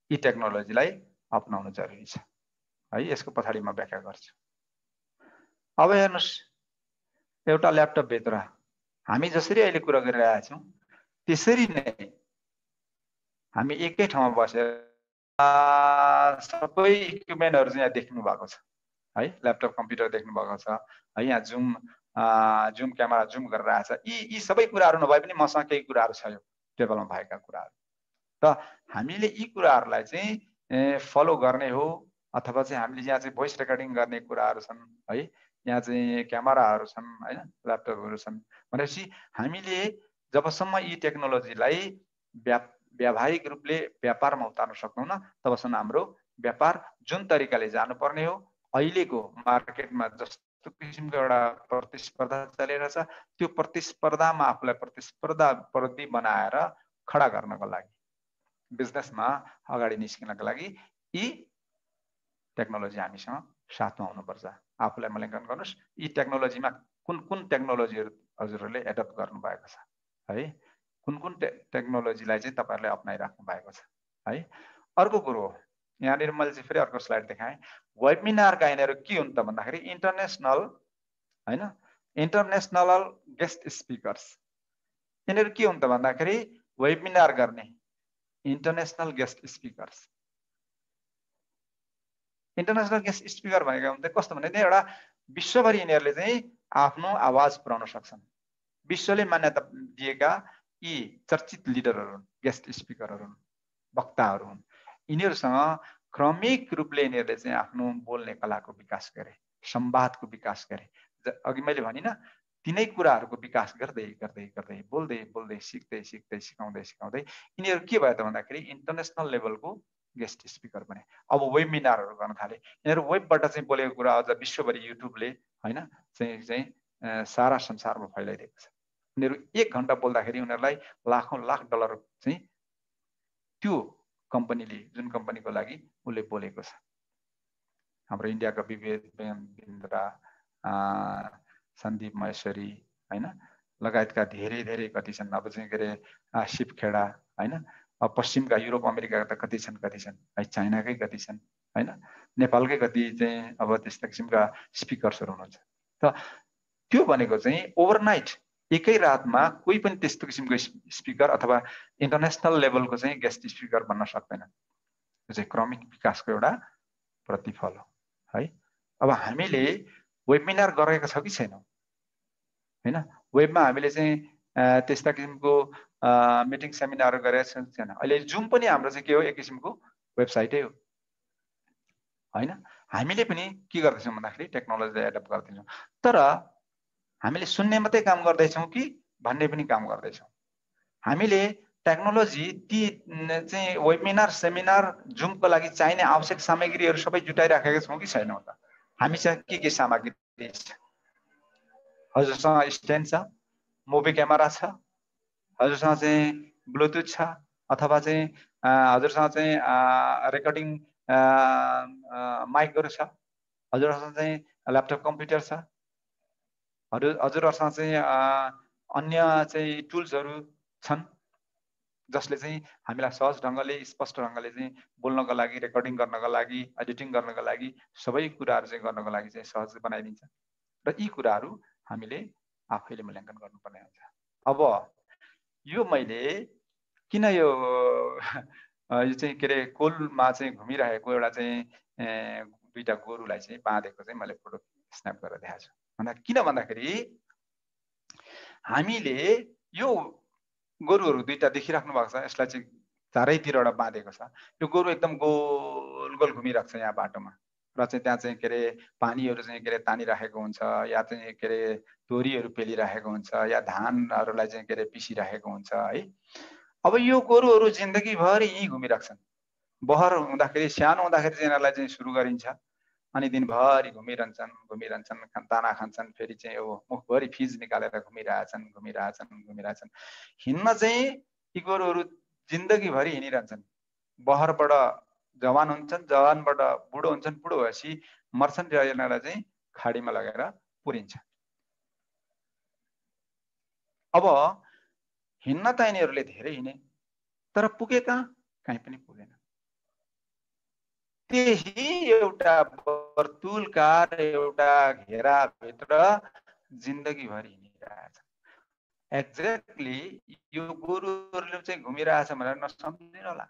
यी टेक्नोलोजीलाई अपनाउनु जरुरी छ है। यसको पछाडि म व्याख्या गर्छु। अब हेर्नुस्, एउटा ल्यापटप भित्र हामी जसरी अहिले कुरा गरिरहेका छौं त्यसरी नै हामी एकै ठाउँमा बसेर सबै इक्विपमेन्टहरु चाहिँ यहाँ देख्नु भएको छ है। ल्यापटप कम्प्युटर देख्नु भएको छ है। यहाँ जुम क्यामेरा जुम गरिरहेछ। यी सबै कुराहरु नभए पनि मसँग केही कुराहरु छ, यो टेबलमा भएका कुराहरु। त हामीले यी कुराहरुलाई चाहिँ फलो गर्ने हो अथवा चाहिँ हामीले यहाँ चाहिँ भोइस रेकर्डिङ गर्ने कुराहरु छन् है। यहाँ चाहिँ क्यामेराहरु छन् हैन, ल्यापटपहरु छन् भनेपछि हामीले जबसम्म यी टेक्नोलोजीलाई व्यावहारिक रूपले व्यापारमा उतार्न सक्दैनौं तबसम्म हाम्रो व्यापार जुन तरिकाले जानुपर्ने हो, अहिलेको मार्केटमा जस्तो किसिमको एउटा प्रतिस्पर्धा चलिरहेको छ त्यो प्रतिस्पर्धामा आफूलाई प्रतिस्पर्धाप्रति बनाएर खडा गर्नको लागि, बिजनेसमा अगाडि निस्किनको लागि यी टेक्नोलोजी हामीसँग साथमा हुनुपर्छ। आफूलाई मूल्याङ्कन गर्नुस्, यी टेक्नोलोजीमा कुन टेक्नोलोजीहरु हजुरहरूले एडप्ट गर्नु भएको छ है, कुन टेक्नोलोजीलाई चाहिँ तपाईहरुले अपनाइराख्नु भएको छ है। अर्को कुरो यहाँनिर मैले चाहिँ फेरि अर्को स्लाइड देखाएँ। वेबिनारका यिनीहरु के हुन् त भन्दाखेरि इन्टरनेशनल हैन, इन्टरनेशनल गेस्ट स्पिकर्स। यिनीहरु के हुन् त भन्दाखेरि वेबिनार गर्ने international guest speakers. International guest speaker भनेको हुन्छ कस्तो भने एउटा विश्वभरि यिनीहरुले चाहिँ आफ्नो आवाज पुर्याउन सक्छन्। विश्वले मान्यता दिएका यी चर्चित लिडरहरु हुन्, गेस्ट स्पिकरहरु हुन्, वक्ताहरु हुन्। यिनीहरुसँग क्रमिक रूपले यिनीहरुले चाहिँ आफ्नो बोल्ने कलाको विकास गरे, संवादको विकास गरे। अघि मैले भनिन तिनै कुराहरुको विकास गर्दै गर्दै गर्दै बोल्दै बोल्दै सिक्दै सिक्दै सिकाउँदै सिकाउँदै यिनीहरु के भयो त भन्दाखेरि इन्टरनेशनल लेभलको गेस्ट स्पिकर बने। अब वेबिनारहरु गर्न थाले। यिनीहरु वेबबाट चाहिँ बोलेको कुरा अझ विश्वभरि युट्युबले हैन चाहिँ सारा संसारमा फैलाइदिएको छ। यिनीहरु 1 घण्टा बोल्दाखेरि उनीहरुलाई लाखौं लाख डलर चाहिँ त्यो कम्पनीले, जुन कम्पनीको लागि उले बोलेको छ। हाम्रो इन्डियाका विवेक बिन्द्रा, सन्दीप महेश्वरी हैन लगायतका धेरै कति छन्। अब चाहिँ के अरे शिव खेडा हैन, पश्चिमका युरोप अमेरिकाका त कति छन् है, चाइनाकै कति छन् हैन, नेपालकै कति चाहिँ अब त्यस्ता किसिमका स्पिकर्सहरु हुनुहुन्छ। त त्यो भनेको चाहिँ ओभरनाइट एकै रातमा कोही पनि त्यस्तो किसिमको स्पिकर अथवा इन्टरनेशनल लेभलको चाहिँ गेस्ट स्पिकर बन्न सक्दैन। यो चाहिँ क्रमिक विकासको एउटा प्रतिफल हो है। अब हामीले वेबिनार गरेको छ कि छैनौं हैन, वेबमा हामीले चाहिँ त्यस्ता किसिमको मिटिङ सेमिनारहरु गरेका छौं छैन। अहिले जुम पनि हाम्रो चाहिँ के हो, एक किसिमको वेबसाइटै हो हैन। हामीले पनि के गर्दैछौं भन्दाखेरि टेक्नोलोजीलाई एडप्ट गर्दैछौं। तर हामीले सुन्ने मात्रै काम गर्दैछौं कि भन्ने पनि काम गर्दैछौं। हामीले टेक्नोलोजी ती चाहिँ वेबिनार सेमिनार जुमको लागि चाहिने आवश्यक सामग्रीहरु सबै जुटाइराखेका छौं कि छैनौं त? हामीसँग के सामग्री छ? हजुरसँग स्ट्यान्ड छ, मुभी क्यामेरा छ, हजुरसँग चाहिँ ब्लुटुथ छ, अथवा चाहिँ हजुरसँग चाहिँ रेकर्डिङ माइकहरू छ, हजुरहरूसँग चाहिँ ल्यापटप कम्प्युटर छ, हजुरहरूसँग चाहिँ अन्य चाहिँ टुल्सहरू छन् जसले चाहिँ हामीलाई सहज ढङ्गले स्पष्ट ढङ्गले चाहिँ बोल्नको लागि, रेकर्डिङ गर्नको लागि, एडिटिङ गर्नको लागि, सबै कुराहरू चाहिँ गर्नको लागि चाहिँ सहज बनाइदिन्छ। र यी कुराहरू हामीले आफैले मूल्याङ्कन गर्नुपर्ने हुन्छ। अब यो मैले किन यो चाहिँ के अरे कोलमा चाहिँ घुमिरहेको एउटा चाहिँ दुईटा गोरुलाई चाहिँ बाँधेको चाहिँ मैले फोटो स्न्याप गरेर देखाएको छु भन्दा किन भन्दाखेरि हामीले यो गोरुहरू दुईटा देखिराख्नु भएको छ, यसलाई चाहिँ चारैतिरबाट बाँधेको छ। यो गोरु एकदम गोल गोल घुमिरहेको छ यहाँ बाटोमा र चाहिँ त्यहाँ चाहिँ के अरे पानीहरू चाहिँ के अरे तानिराखेको हुन्छ, या चाहिँ के अरे तोरीहरू पेलिराखेको हुन्छ, या धानहरूलाई चाहिँ के अरे पिसिराखेको हुन्छ है। अब यो गोरुहरू जिन्दगीभरि यहीँ घुमिराख्छन्। बहर हुँदाखेरि, सानो हुँदाखेरि चाहिँ यिनीहरूलाई चाहिँ सुरु गरिन्छ, अनि दिनभरि घुमिरहन्छन्, दाना खान्छन्, फेरि चाहिँ अब मुखभरि फिज निकालेर घुमिरहेछन्। हिँड्न चाहिँ यी गोरुहरू जिन्दगीभरि हिँडिरहन्छन्। बहरबाट जवान हुन्छन्, जवानबाट बुढो हुन्छन्, बुढो भएपछि मर्छन्, र यिनीहरूलाई चाहिँ खाडीमा लगेर पुरिन्छ। अब हिँड्न त यिनीहरूले धेरै हिँडे, तर पुगे कहाँ? कहीँ पनि पुगेन। त्यही एउटा वर्तुलकार एउटा घेराभित्र जिन्दगीभरि हिँडिरहेछ। एक्ज्याक्टली यो गोरुहरूले चाहिँ घुमिरहेछ भनेर नसम्झिनु होला।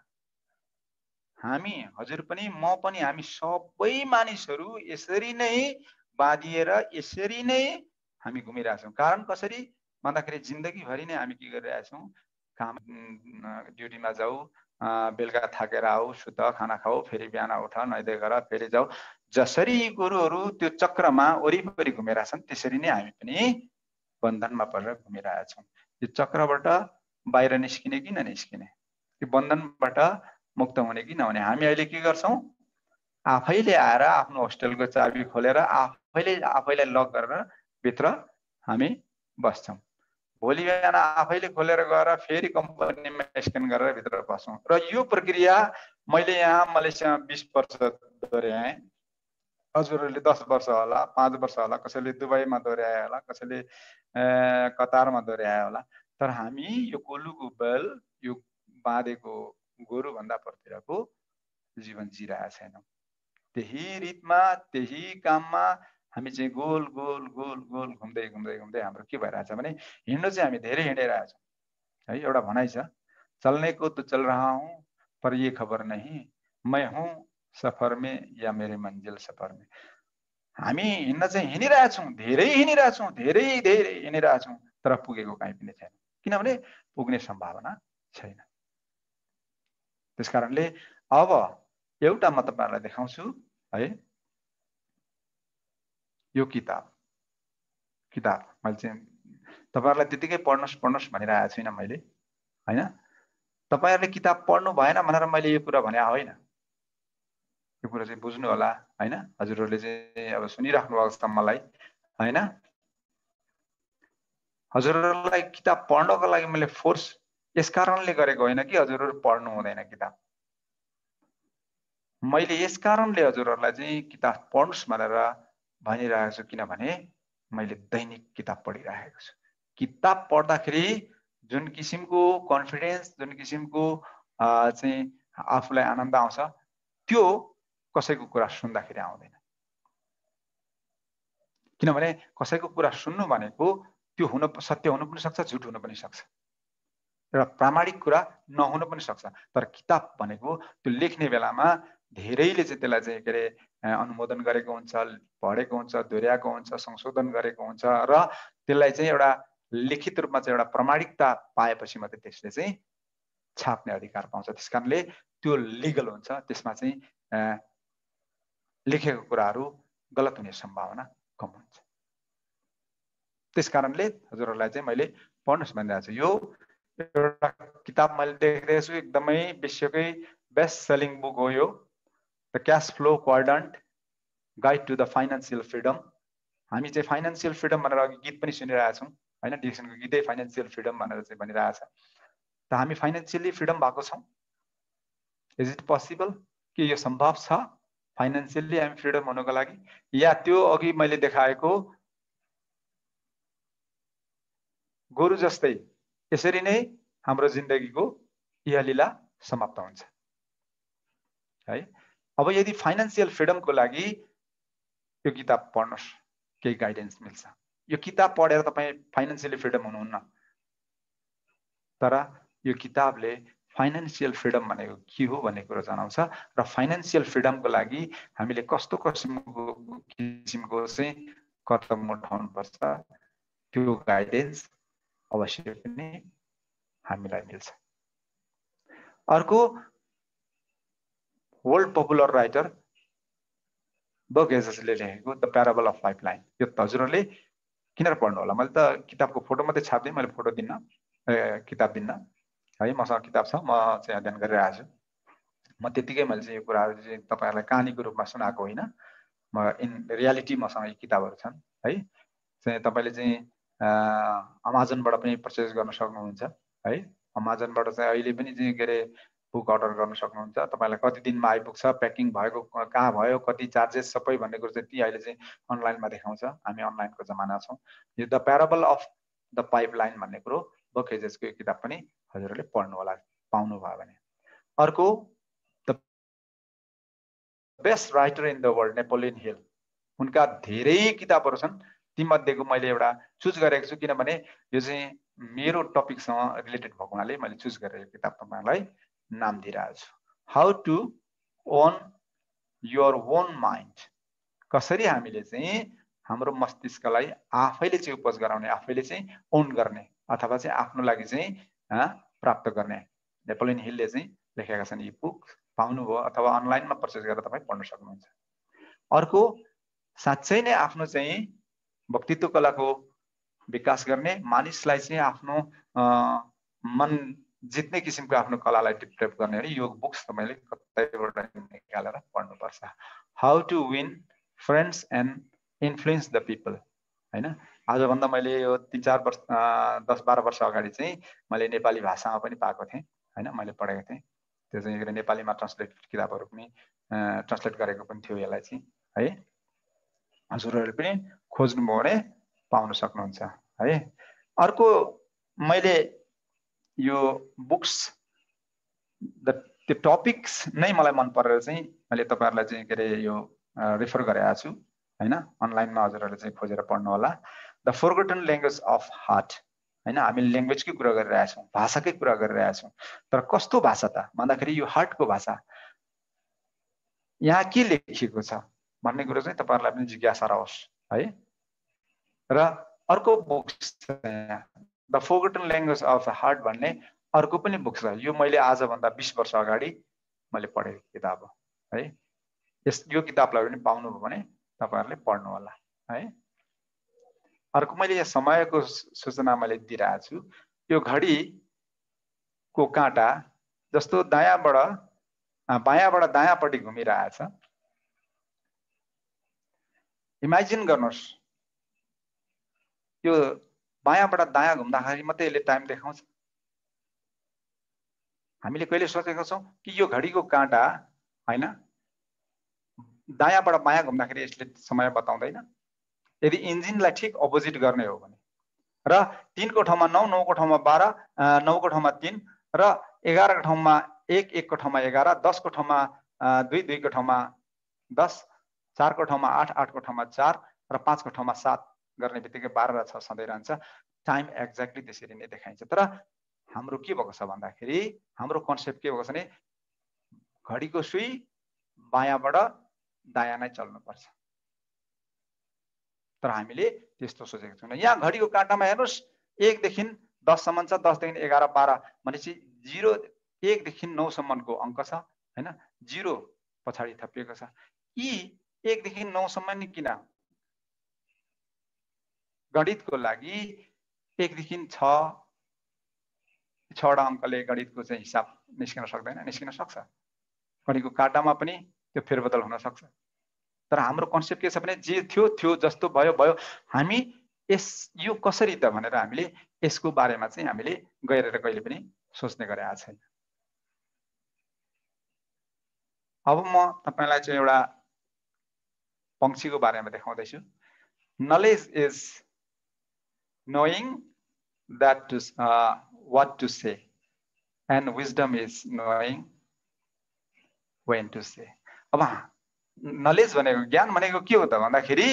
हामी, हजुर पनि, म पनि, हामी सबै मानिसहरू यसरी नै बाँधिएर यसरी नै हामी घुमिरहेछौँ। कारण कसरी भन्दाखेरि जिन्दगीभरि नै हामी के गरिरहेछौँ? काम, ड्युटीमा जाऊ, बेलुका थाकेर आऊ, सुत, खाना खाऊ, फेरि बिहान उठ, नुहाइधुवाइ गर, फेरि जाऊ। जसरी गोरुहरू त्यो चक्रमा वरिपरि घुमिरहेछन् त्यसरी नै हामी पनि बन्धनमा परेर घुमिरहेछौँ। यो चक्रबाट बाहिर निस्किने कि ननिस्किने, यो बन्धनबाट मुक्त हुने कि नहुने, हामी अहिले के गर्छौँ? आफैले आएर आफ्नो होस्टेलको चाबी खोलेर आफैलाई लक गरेर भित्र हामी बस्छौँ। भोलि बिहान आफैले खोलेर गएर फेरि कम्पनीमा स्क्यान गरेर भित्र बस्छौँ। र यो प्रक्रिया मैले यहाँ मलेसियामा 20 वर्ष दोहोऱ्याएँ, हजुरहरूले 10 वर्ष होला, 5 वर्ष होला, कसैले दुबईमा दोहोऱ्याए होला, कसैले कतारमा दोहोऱ्याए होला। तर हामी यो कोलुको बेल, यो बाँधेको गोरुभन्दा परतिरको जीवन जिरहेका छैनौँ। त्यही रितमा, त्यही काममा हामी चाहिँ गोल गोल गोल गोल घुम्दै हाम्रो के भइरहेछ भने हिँड्नु चाहिँ हामी धेरै हिँडिरहेछौँ है। एउटा भनाइ छ, चल्ने को तो चल रहा हूँ पर ये खबर नहीं मैं हूँ सफर में या मेरे मंजिल सफर में। हामी हिँड्न चाहिँ हिँडिरहेछौँ, धेरै हिँडिरहेछौँ, तर पुगेको कहीँ पनि छैन, किनभने पुग्ने सम्भावना छैन। त्यसकारणले अब एउटा म तपाईहरुलाई देखाउँछु है। यो किताब मैले चाहिँ तपाईहरुलाई त्यतिकै पढ्नुस् भनिरहेको छैन मैले हैन। तपाईहरुले किताब पढ्नु भएन भनेर मैले यो कुरा भने होइन। यो कुरा चाहिँ बुझ्नु होला हैन। हजुरहरुले चाहिँ अब सुनिराख्नु भएको छ मलाई हैन। हजुरहरुलाई किताब पढ्नको लागि मैले फोर्स यस कारणले गरेको होइन कि हजुरहरु पढ्नु हुँदैन किताब। मैले यस कारणले हजुरहरुलाई चाहिँ किताब पढ्नुस् भनेर भनिरहेको छु किनभने मैले दैनिक किताब पढिरहेको छु। किताब पढ्दाखेरि जुन किसिमको कन्फिडेन्स, जुन किसिमको चाहिँ आफुलाई आनन्द आउँछ त्यो कसैको कुरा सुन्दाखेरि आउँदैन। किनभने कसैको कुरा सुन्नु भनेको त्यो सत्य हुन पनि सक्छ, झुट हुन पनि सक्छ, एउटा प्रामाणिक कुरा नहुन पनि सक्छ। तर किताब भनेको त्यो लेख्ने बेलामा धेरैले चाहिँ त्यसलाई चाहिँ के अरे अनुमोदन गरेको हुन्छ, पढेको हुन्छ, दोहोर्याएको हुन्छ, संशोधन गरेको हुन्छ र त्यसलाई चाहिँ एउटा लिखित रूपमा चाहिँ एउटा प्रामाणिकता पाएपछि मात्रै त्यसले चाहिँ छाप्ने अधिकार पाउँछ। त्यसकारणले त्यो लिगल हुन्छ, त्यसमा चाहिँ लेखेको कुराहरू गलत हुने सम्भावना कम हुन्छ। त्यसकारणले हजुरहरुलाई चाहिँ मैले पढ्नुस् भनिरहेको छु। यो एउटा किताब मैले देख्दै छु, एकदमै विश्वकै बेस्ट सेलिङ बुक हो यो, the cash flow quadrant guide to the financial freedom. हामी चाहिँ फाइनान्शियल फ्रिडम भनेर अघि गीत पनि सुनिरहेका छौँ हैन। डिक्सनको गीतै फाइनान्शियल फ्रिडम भनेर चाहिँ भनिरहेछ। त हामी फाइनान्शियली फ्रिडम भएको छौँ? Is it possible? के यो सम्भव छ फाइनान्शियली हामी फ्रिडम हुनको लागि, या त्यो अघि मैले देखाएको गोरु जस्तै यसरी नै हाम्रो जिन्दगीको इहलीला समाप्त हुन्छ है। अब यदि फाइनान्शियल फ्रिडमको लागि यो किताब पढ्नुस्, केही गाइडेन्स मिल्छ। यो किताब पढेर तपाईँ फाइनान्शियली फ्रिडम हुनुहुन्न, तर यो किताबले फाइनान्शियल फ्रिडम भनेको के हो भन्ने कुरो जनाउँछ र फाइनान्शियल फ्रिडमको लागि हामीले कस्तो किसिमको चाहिँ कदम उठाउनुपर्छ त्यो गाइडेन्स अवश्य पनि हामीलाई मिल्छ। अर्को वर्ल्ड पपुलर राइटर बर्गेजेसले लेखेको द प्याराबल अफ पाइपलाइन, यो हजुरहरूले किन पढ्नु होला। मैले त किताबको फोटो मात्रै छाप्दिनँ, मैले फोटो दिन्न, किताब दिन्न है। मसँग किताब छ, म चाहिँ अध्ययन गरिरहेको छु। म त्यतिकै मैले चाहिँ यो कुराहरू चाहिँ तपाईँहरूलाई कहानीको रूपमा सुनाएको होइन, म इन रियालिटी मसँग यी किताबहरू छन् है। चाहिँ तपाईँले चाहिँ अमाजनबाट पनि पर्चेस गर्न सक्नुहुन्छ है। अमाजनबाट चाहिँ अहिले पनि चाहिँ के अरे बुक अर्डर गर्न सक्नुहुन्छ। तपाईँलाई कति दिनमा आइपुग्छ, प्याकिङ भएको कहाँ भयो, कति चार्जेस सबै भन्ने कुरो चाहिँ ती अहिले चाहिँ अनलाइनमा देखाउँछ। हामी अनलाइनको जमाना छौँ। यो द प्याराबल अफ द पाइपलाइन भन्ने कुरो बर्गेजेसको किताब पनि हजुरहरूले पढ्नु होला पाउनु भयो भने। अर्को the best writer in the world Napoleon Hill, उनका धेरै किताबहरू छन्, तीमध्येको मैले एउटा चुज गरेको छु किनभने यो चाहिँ मेरो टपिकसँग रिलेटेड भएको हुनाले मैले चुज गरेको किताब तपाईँलाई नाम दिइरहेको छु। How to own your own mind, कसरी हामीले चाहिँ हाम्रो मस्तिष्कलाई आफैले चाहिँ उपज गराउने, आफैले चाहिँ ओन गर्ने अथवा चाहिँ आफ्नो लागि चाहिँ प्राप्त गर्ने। नेपोलियन हिलले चाहिँ लेखेका छन्। यी बुक पाउनुभयो अथवा अनलाइनमा पर्चेस गरेर तपाईँ पढ्न सक्नुहुन्छ। अर्को साँच्चै नै आफ्नो चाहिँ व्यक्तित्व कलाको विकास गर्ने, मानिसलाई चाहिँ आफ्नो मन जित्ने किसिमको आफ्नो कलालाई डेभलप गर्ने हो यो बुक्स तपाईँले कतैबाट निकालेर पढ्नुपर्छ। How to win friends and influence the people हैन। आजभन्दा मैले यो 3-4 वर्ष 10-12 वर्ष अगाडि चाहिँ मैले नेपाली भाषामा पनि पाएको थिएँ हैन, मैले पढेको थिएँ। त्यो चाहिँ नेपालीमा ट्रान्सलेटेड किताबहरू पनि ट्रान्सलेट गरेको पनि थियो यसलाई चाहिँ है। हजुरहरूले पनि खोज्नुभयो भने पाउन सक्नुहुन्छ है। अर्को मैले यो बुक्स त्यो टपिक्स नै मलाई मन परेर चाहिँ मैले तपाईँहरूलाई चाहिँ के अरे यो रेफर गरेको छु हैन। अनलाइनमा हजुरहरूले चाहिँ खोजेर पढ्नु होला। The forgotten language of heart हैन। हामी ल्याङ्ग्वेजकै कुरा गरिरहेका छौँ, भाषाकै कुरा गरिरहेका छौँ, तर कस्तो भाषा त भन्दाखेरि यो हार्टको भाषा, यहाँ के लेखिएको छ भन्ने कुरो चाहिँ तपाईँहरूलाई पनि जिज्ञासा रहोस् है। र अर्को books the forgotten language of heart भन्ने अर्को पनि बुक छ। यो मैले आजभन्दा 20 वर्ष अगाडि मैले पढेको किताब हो है। यो किताबलाई पनि पाउनुभयो भने तपाईँहरूले पढ्नु होला है। अर्को मैले यहाँ समयको सूचना मैले दिइरहेको छु। यो घडीको काँटा जस्तो बायाँबाट दायाँपट्टि घुमिरहेछ। इमेजिन गर्नुहोस् यो बायाँबाट दायाँ घुम्दाखेरि मात्रै यसले टाइम देखाउँछ। हामीले कहिले सोचेका छौँ कि यो घडीको काँटा हैन दायाँबाट बायाँ घुम्दाखेरि यसले समय बताउँदैन। यदि इन्जिनलाई ठिक अपोजिट गर्ने हो भने र 3 को ठाउँमा 9, 9 को ठाउँमा 12, 9 को ठाउँमा 3 र 11 को ठाउँमा 1, 1 को ठाउँमा 11, 10 को ठाउँमा 2, 2 को ठाउँमा 10, 4 को ठाउँमा 8, 8 को ठाउँमा 4 र 5 को ठाउँमा 7 गर्ने बित्तिकै 12 र 6 सधैँ रहन्छ। टाइम एक्ज्याक्टली त्यसरी नै देखाइन्छ। तर हाम्रो के भएको छ भन्दाखेरि हाम्रो कन्सेप्ट के भएको छ भने घडीको सुई बायाँबाट दायाँ नै चल्नुपर्छ, तर हामीले त्यस्तो सोचेको छैनौँ। यहाँ घडीको काँटामा हेर्नुहोस् 1 देखि 10 सम्म छ, 10 देखि 11, 12 भनेपछि 0, 1 देखि 9 सम्मको अङ्क छ हैन। 0 पछाडि थपिएको छ। यी 1 देखि 9 सम्म नि किन गणितको लागि 1 देखि 6 अङ्कले गणितको चाहिँ हिसाब निस्किन सक्दैन? निस्किन सक्छ। घडीको काँटामा पनि त्यो फेरबदल हुन सक्छ। तर हाम्रो कन्सेप्ट के छ भने जे थियो थियो, जस्तो भयो भयो। हामी यो कसरी त भनेर हामीले यसको बारेमा चाहिँ हामीले गएर कहिले पनि सोच्ने गरेका छैन। अब म तपाईलाई चाहिँ एउटा पंक्षीको बारेमा देखाउँदैछु। Knowledge is knowing that to what to say, and wisdom is knowing when to say. अब नलेज भनेको, ज्ञान भनेको के हो त भन्दाखेरि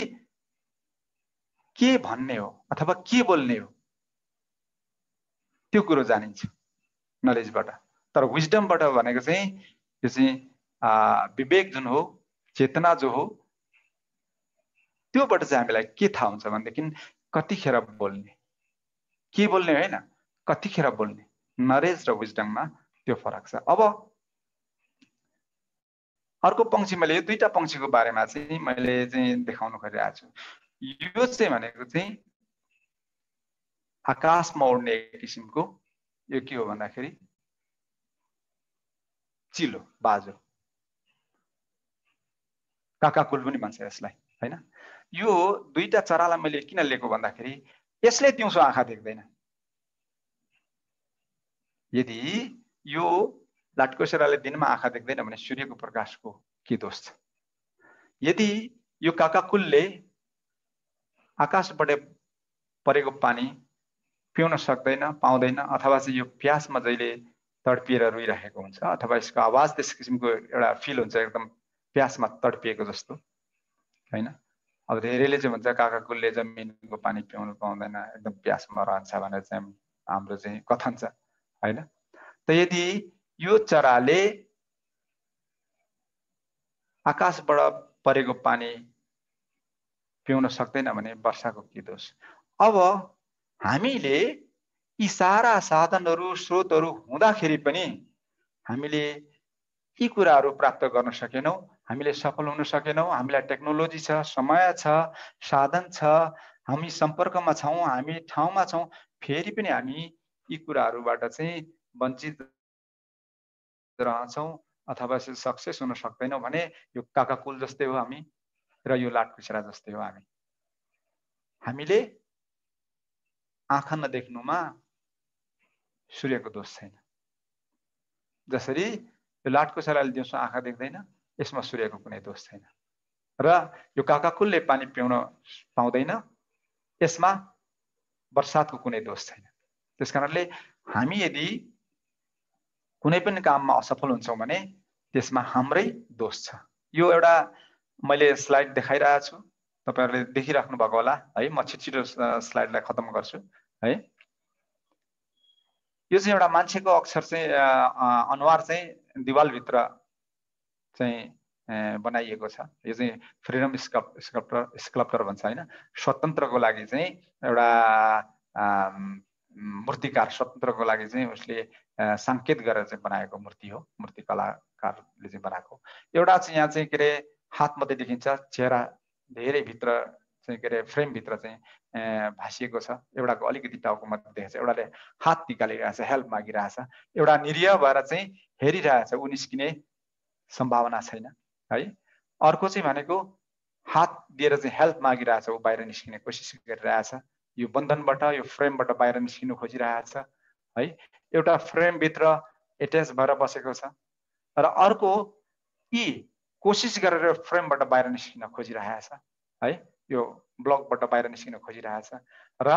के भन्ने हो अथवा के बोल्ने हो त्यो कुरो जानिन्छ नलेजबाट। तर विजडमबाट भनेको चाहिँ यो चाहिँ विवेक जुन हो, चेतना जो हो, त्योबाट चाहिँ हामीलाई के थाहा हुन्छ भनेदेखि कतिखेर बोल्ने, के बोल्ने हैन, कतिखेर बोल्ने। नलेज र विजडममा त्यो फरक छ। अब अर्को पंक्षी, मैले यो दुईटा पंक्षीको बारेमा चाहिँ मैले चाहिँ देखाउन खोजिरहेको छु। यो चाहिँ भनेको चाहिँ आकाशमा उड्ने एक किसिमको, यो के हो भन्दाखेरि चिलो, बाजो, काकाकुल पनि भन्छ यसलाई हैन। यो दुईटा चरालाई मैले किन लिएको भन्दाखेरि यसले दिउँसो आँखा देख्दैन। यदि यो लाटोकोसेराले दिनमा आँखा देख्दैन भने सूर्यको प्रकाशको के दोष छ? यदि यो काकाकुलले आकाशबाट परेको पानी पिउन सक्दैन, पाउँदैन, अथवा चाहिँ यो प्यासमा जहिले तडपिएर रोइरहेको हुन्छ अथवा यसको आवाज त्यस किसिमको एउटा फिल हुन्छ, एकदम प्यासमा तडपिएको जस्तो हैन। अब धेरैले चाहिँ भन्छ काकाकुलले जमिनको पानी पिउन पाउँदैन, एकदम प्यासमा रहन्छ भनेर चाहिँ हाम्रो चाहिँ कथन छ हैन। त यदि यो चराले आकाशबाट परेको पानी पिउन सक्दैन भने वर्षाको के दोष? अब हामीले यी सारा साधनहरू, स्रोतहरू हुँदाखेरि पनि हामीले यी कुराहरू प्राप्त गर्न सकेनौं, हामीले सफल हुन सकेनौं। हामीलाई टेक्नोलोजी छ, समय छ, साधन छ, हामी सम्पर्कमा छौं, हामी ठाउँमा छौं, फेरि पनि हामी यी कुराहरूबाट चाहिँ वञ्चित रहन्छौं अथवा सक्सेस हुन सक्दैनौं भने यो काकाकुल जस्तै हो हामी र यो लाटोकोसेरा जस्तै हो हामी। हामीले आँखा नदेख्नुमा सूर्यको दोष छैन। जसरी यो लाटोकोसेराले दिउँसो आँखा देख्दैन, यसमा सूर्यको कुनै दोष छैन। र यो काकाकुलले पानी पिउन पाउँदैन, यसमा वर्षातको कुनै दोष छैन। त्यसकारणले हामी यदि कुनै पनि काममा असफल हुन्छौं भने त्यसमा हाम्रै दोष छ। यो एउटा मैले स्लाइड देखाइरहेको छु, तपाईहरुले देखिराख्नु भएको होला है। म छिटो स्लाइडलाई खतम गर्छु है। यो चाहिँ एउटा मान्छेको अक्षर चाहिँ अनुहार चाहिँ दिवालभित्र चाहिँ बनाइएको छ। यो चाहिँ फ्रिडम स्कल्प्टर भन्छ हैन। स्वतन्त्रको लागि चाहिँ एउटा मूर्तिकार, स्वतन्त्रको लागि चाहिँ उसले संकेत गरेर चाहिँ बनाएको मूर्ति हो, मूर्ति कलाकारले चाहिँ बनाएको। एउटा चाहिँ यहाँ चाहिँ के रे हात मात्रै देखिन्छ, चेहरा धेरै भित्र चाहिँ के रे फ्रेम भित्र चाहिँ भासिएको छ। एउटाको अलिकति टाउको मात्रै देखेछ, एउटाले हात निकालिरहेछ, हेल्प मागिरहेछ, एउटा निरीह भएर चाहिँ हेरिरहेछ, उ निस्किने सम्भावना छैन है। अर्को चाहिँ भनेको हात दिएर चाहिँ हेल्प मागिरहेछ, उ बाहिर निस्किने कोसिस गरिरहेछ, यो बन्धनबाट, यो फ्रेमबाट बाहिर निस्किनु खोजिरहेछ है। एउटा फ्रेम भित्र एट्याच भएर बसेको छ र अर्को यी कोसिस गरेर फ्रेमबाट बाहिर निस्किन खोजिरहेछ है। यो ब्लकबाट बाहिर निस्किन खोजिरहेछ र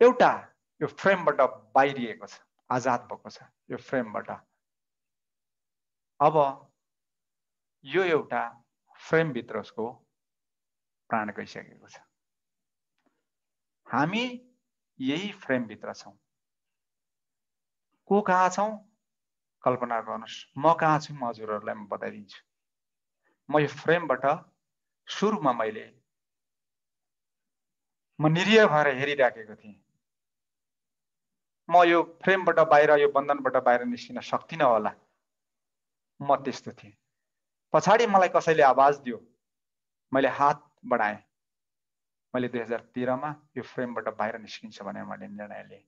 एउटा यो फ्रेमबाट बाहिरिएको छ, आजाद भएको छ यो फ्रेमबाट। अब यो एउटा फ्रेम भित्र उसको प्राण गइसकेको छ। हामी यही फ्रेम भित्र छौं। को कहाँ छौं कल्पना गर्नुस्, म कहाँ छु म हजुरहरुलाई म बताइदिन्छु। म यो फ्रेमबाट सुरुमा म निरीह भएर हेरिराखेको थिएँ। म यो फ्रेमबाट बाहिर, यो बन्धनबाट बाहिर निस्किन सक्दिनँ होला, म त्यस्तो थिएँ। पछाडी मलाई कसैले आवाज दियो, मैले हात बढाएँ। मैले 2013 मा यो फ्रेमबाट बाहिर निस्किन्छ भनेर मैले निर्णय लिएँ।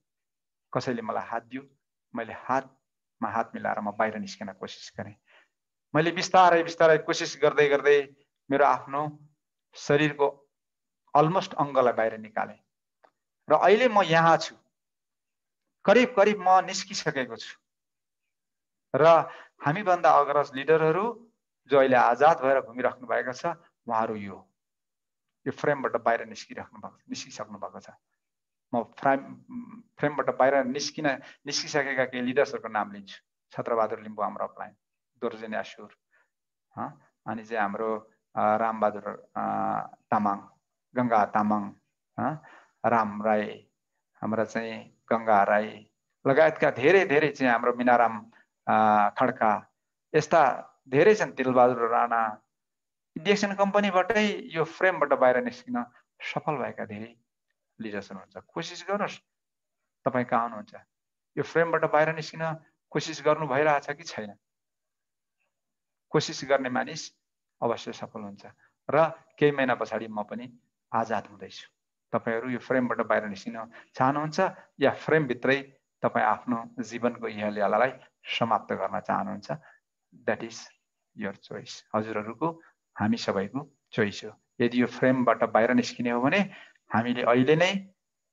कसैले मलाई हात दियो, मैले हातमा हात मिलाएर म बाहिर निस्किन कोसिस गरेँ। मैले बिस्तारै बिस्तारै कोसिस गर्दै गर्दै मेरो आफ्नो शरीरको अलमोस्ट अंगलाई बाहिर निकालेँ र अहिले म यहाँ छु। करिब करिब म निस्किसकेको छु। र हामीभन्दा अग्रज लिडरहरू जो अहिले आजाद भएर घुमिराख्नु भएको छ, उहाँहरू यो फ्रेमबाट बाहिर निस्किसक्नु भएको छ। म फ्रेमबाट बाहिर निस्किसकेका केही लिडर्सहरूको नाम लिन्छु। छत्रबहादुर लिम्बू हाम्रो अपलाइन, दोर्जेन यासुर, अनि चाहिँ हाम्रो रामबहादुर तामाङ, गङ्गा तामाङ, राम राई, हाम्रा चाहिँ गङ्गा राई लगायतका धेरै धेरै चाहिँ हाम्रो मिनाराम खड्का, यस्ता धेरै छन्, दिलबहादुर राणा। इन्डियन कम्पनीबाटै यो फ्रेमबाट बाहिर निस्किन सफल भएका धेरै लिडर्स हुनुहुन्छ। कोसिस गर्नुहोस् तपाईँ कहाँ हुनुहुन्छ, यो फ्रेमबाट बाहिर निस्किन कोसिस गर्नु भइरहेछ कि छैन? कोसिस गर्ने मानिस अवश्य सफल हुन्छ। र केही महिना पछाडि म पनि आजाद हुँदैछु। तपाईहरू यो फ्रेमबाट बाहिर निस्किन चाहनुहुन्छ या फ्रेमभित्रै तपाईँ आफ्नो जीवनको इहलियालाई समाप्त गर्न चाहनुहुन्छ? That is your choice. हजुरहरूको, हामी सबैको चोइस हो। यदि यो फ्रेमबाट बाहिर निस्किने हो भने हामीले अहिले नै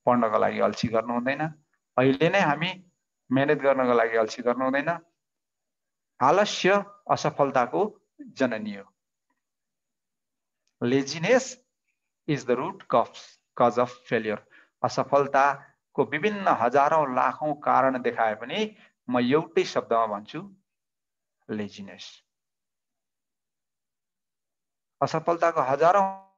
पढ्नको लागि अल्छी गर्नु हुँदैन, अहिले नै हामी मेहनत गर्नको लागि अल्छी गर्नु हुँदैन। आलस्य असफलताको जननी हो। Laziness is the root cause of failure. असफलताको विभिन्न हजारौं लाखौं कारण देखाए पनि म एउटै शब्दमा भन्छु, लेजिनेस। असफलताको हजारौं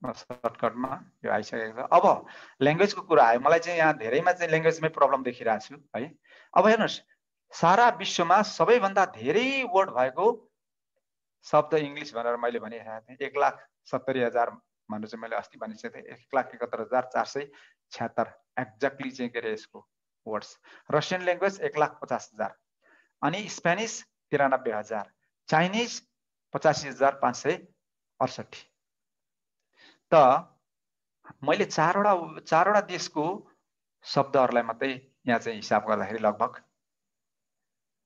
सर्टकटमा यो आइसकेको छ। अब ल्याङ्ग्वेजको कुरा आयो। मलाई चाहिँ यहाँ धेरैमा चाहिँ ल्याङ्ग्वेजमै प्रब्लम देखिरहेको छु है। अब हेर्नुहोस्, सारा विश्वमा सबैभन्दा धेरै वर्ड भएको शब्द इङ्ग्लिस भनेर मैले भनिरहेको थिएँ। 1,70,000 भनेर चाहिँ मैले अस्ति भनिसकेको थिएँ। 1,71,476 एक्ज्याक्टली चाहिँ के अरे यसको वर्ड्स। रसियन ल्याङ्ग्वेज 1,50,000, अनि स्पेनिस 93,000, चाइनिज 85,568। त मैले चारवटा देशको शब्दहरूलाई मात्रै यहाँ चाहिँ हिसाब गर्दाखेरि लगभग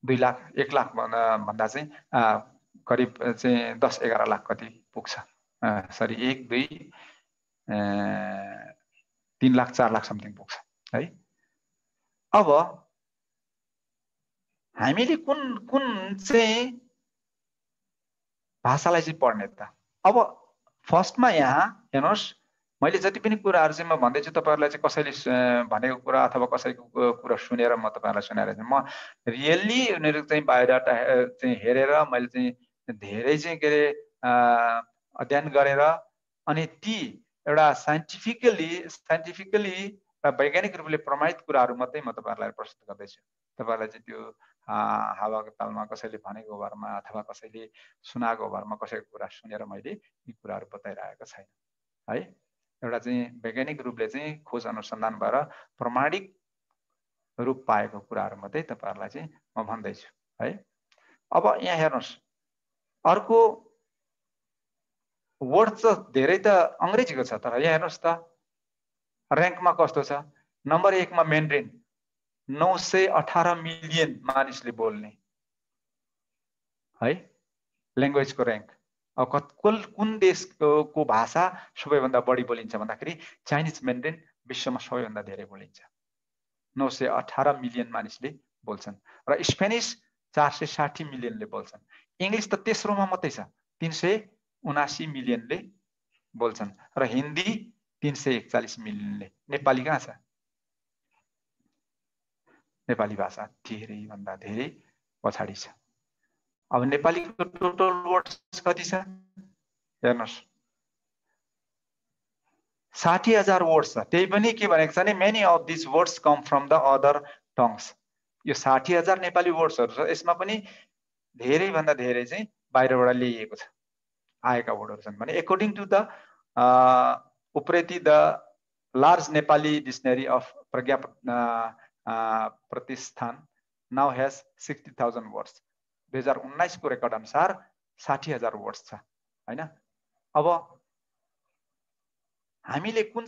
2 लाख 1 लाख भन्दा चाहिँ करिब चाहिँ 10-11 लाख कति पुग्छ। सरी 1, 2, 3 लाख 4 लाख समथिङ पुग्छ है। अब हामीले कुन चाहिँ भाषालाई चाहिँ पढ्ने त? अब फर्स्टमा यहाँ हेर्नुहोस्, मैले जति पनि कुराहरू चाहिँ म भन्दैछु तपाईहरुलाई चाहिँ कसैले भनेको कुरा अथवा कसैको कुरा सुनेर म तपाईहरुलाई सुनाइरहेको छु। म रियल्ली उनीहरु चाहिँ बायोडाटा चाहिँ हेरेर मैले चाहिँ धेरै चाहिँ के अरे अध्ययन गरेर अनि ती एउटा साइन्टिफिकली र वैज्ञानिक रूपले प्रमाणित कुराहरू मात्रै म तपाईहरुलाई प्रस्तुत गर्दैछु। तपाईहरुलाई चाहिँ त्यो हावाको तालमा कसैले भनेको भरमा अथवा कसैले सुनाएको भरमा कसैको कुरा सुनेर मैले यी कुराहरू बताइरहेको छैन है। एउटा चाहिँ वैज्ञानिक रूपले चाहिँ खोज अनुसन्धान भएर प्रमाणिक रूप पाएको कुराहरू मात्रै तपाईहरुलाई चाहिँ म भन्दैछु है। अब यहाँ हेर्नुहोस्, अर्को वर्ड त धेरै त अंग्रेजीको छ, तर यहाँ हेर्नुहोस् त र्याङ्कमा कस्तो छ। नम्बर 1 मा म्यान्ड्रिन, 918 मिलियन मानिसले बोल्ने है ल्याङ्ग्वेजको र्याङ्क। अब कुन देशको भाषा सबैभन्दा बढी बोलिन्छ भन्दाखेरि चाइनिज म्यान्ड्रिन विश्वमा सबैभन्दा धेरै बोलिन्छ। 918 मिलियन मानिसले बोल्छन् र स्पेनिस 460 मिलियनले बोल्छन्। इङ्ग्लिस त तेस्रोमा मात्रै छ, 379 मिलियनले बोल्छन् र हिन्दी 341 मिलियनले। नेपाली कहाँ छ? नेपाली भाषा धेरै भन्दा धेरै पछाडी छ। अब नेपालीको टोटल वर्ड्स कति छ हेर्नुहोस्, 60,000 वर्ड्स छ। त्यही पनि के भनेको छ भने many of this words come from the other tongues. यो 60,000 नेपाली वर्ड्सहरु छ, यसमा पनि धेरै भन्दा धेरै चाहिँ बाहिरबाट ल्याइएको छ, आएका वर्डहरु छन् भने according to the Upreti the large Nepali dictionary of Pragya Pratishthan now has 60,000 words. 2019 को रेकर्ड अनुसार 60,000 वर्ड्स छ हैन। अब हामीले कुन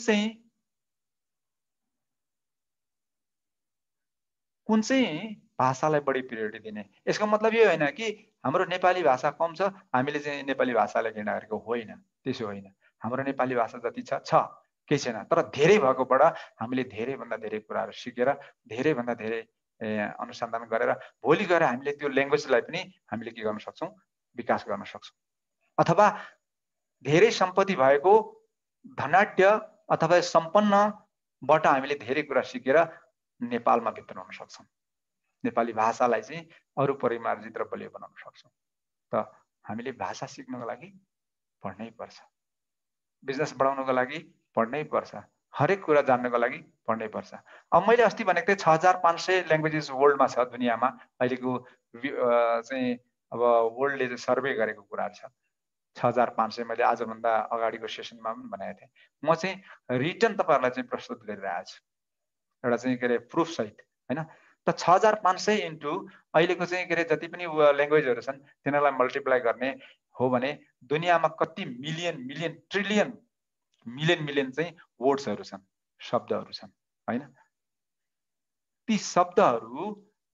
चाहिँ भाषालाई बढी प्रायोरिटी दिने? यसको मतलब यो हैन कि हाम्रो नेपाली भाषा कम छ हामीले चाहिँ नेपाली भाषालाई घृणा गरेको होइन, त्यसो होइन। हाम्रो नेपाली भाषा जति छ केही छैन, तर धेरै भएकोबाट हामीले धेरै भन्दा धेरै कुराहरू सिकेर धेरै भन्दा धेरै अनुसन्धान गरेर भोलि गएर हामीले त्यो ल्याङ्ग्वेजलाई पनि हामीले के गर्न सक्छौँ, विकास गर्न सक्छौँ। अथवा धेरै सम्पत्ति भएको धनाढ्य अथवा सम्पन्नबाट हामीले धेरै कुरा सिकेर नेपालमा भित्राउन सक्छौँ। नेपाली भाषालाई चाहिँ अरू परिमार्जित र बलियो बनाउन सक्छौँ। त हामीले भाषा सिक्नको लागि पढ्नै पर्छ, बिजनेस बढाउनको लागि पढ्नै पर्छ, हरेक कुरा जान्नको लागि पढ्नै पर्छ। अब मैले अस्ति भनेको थिएँ 6500 ल्याङ्ग्वेजेस वर्ल्डमा छ दुनियाँमा अहिलेको चाहिँ अब वर्ल्डले सर्वे गरेको कुरा छ 6500। मैले आजभन्दा अगाडिको सेसनमा पनि भनेको थिएँ। म चाहिँ रिटर्न तपाईँहरूलाई चाहिँ प्रस्तुत गरिरहेको छु एउटा चाहिँ के अरे प्रुफ सहित हैन। त 6500 इन्टु अहिलेको चाहिँ के अरे जति पनि ल्याङ्ग्वेजहरू छन् तिनीहरूलाई मल्टिप्लाई गर्ने हो भने दुनियाँमा कति million million trillion million million चाहिँ वर्ड्सहरू छन्, शब्दहरू छन् हैन। ती शब्दहरू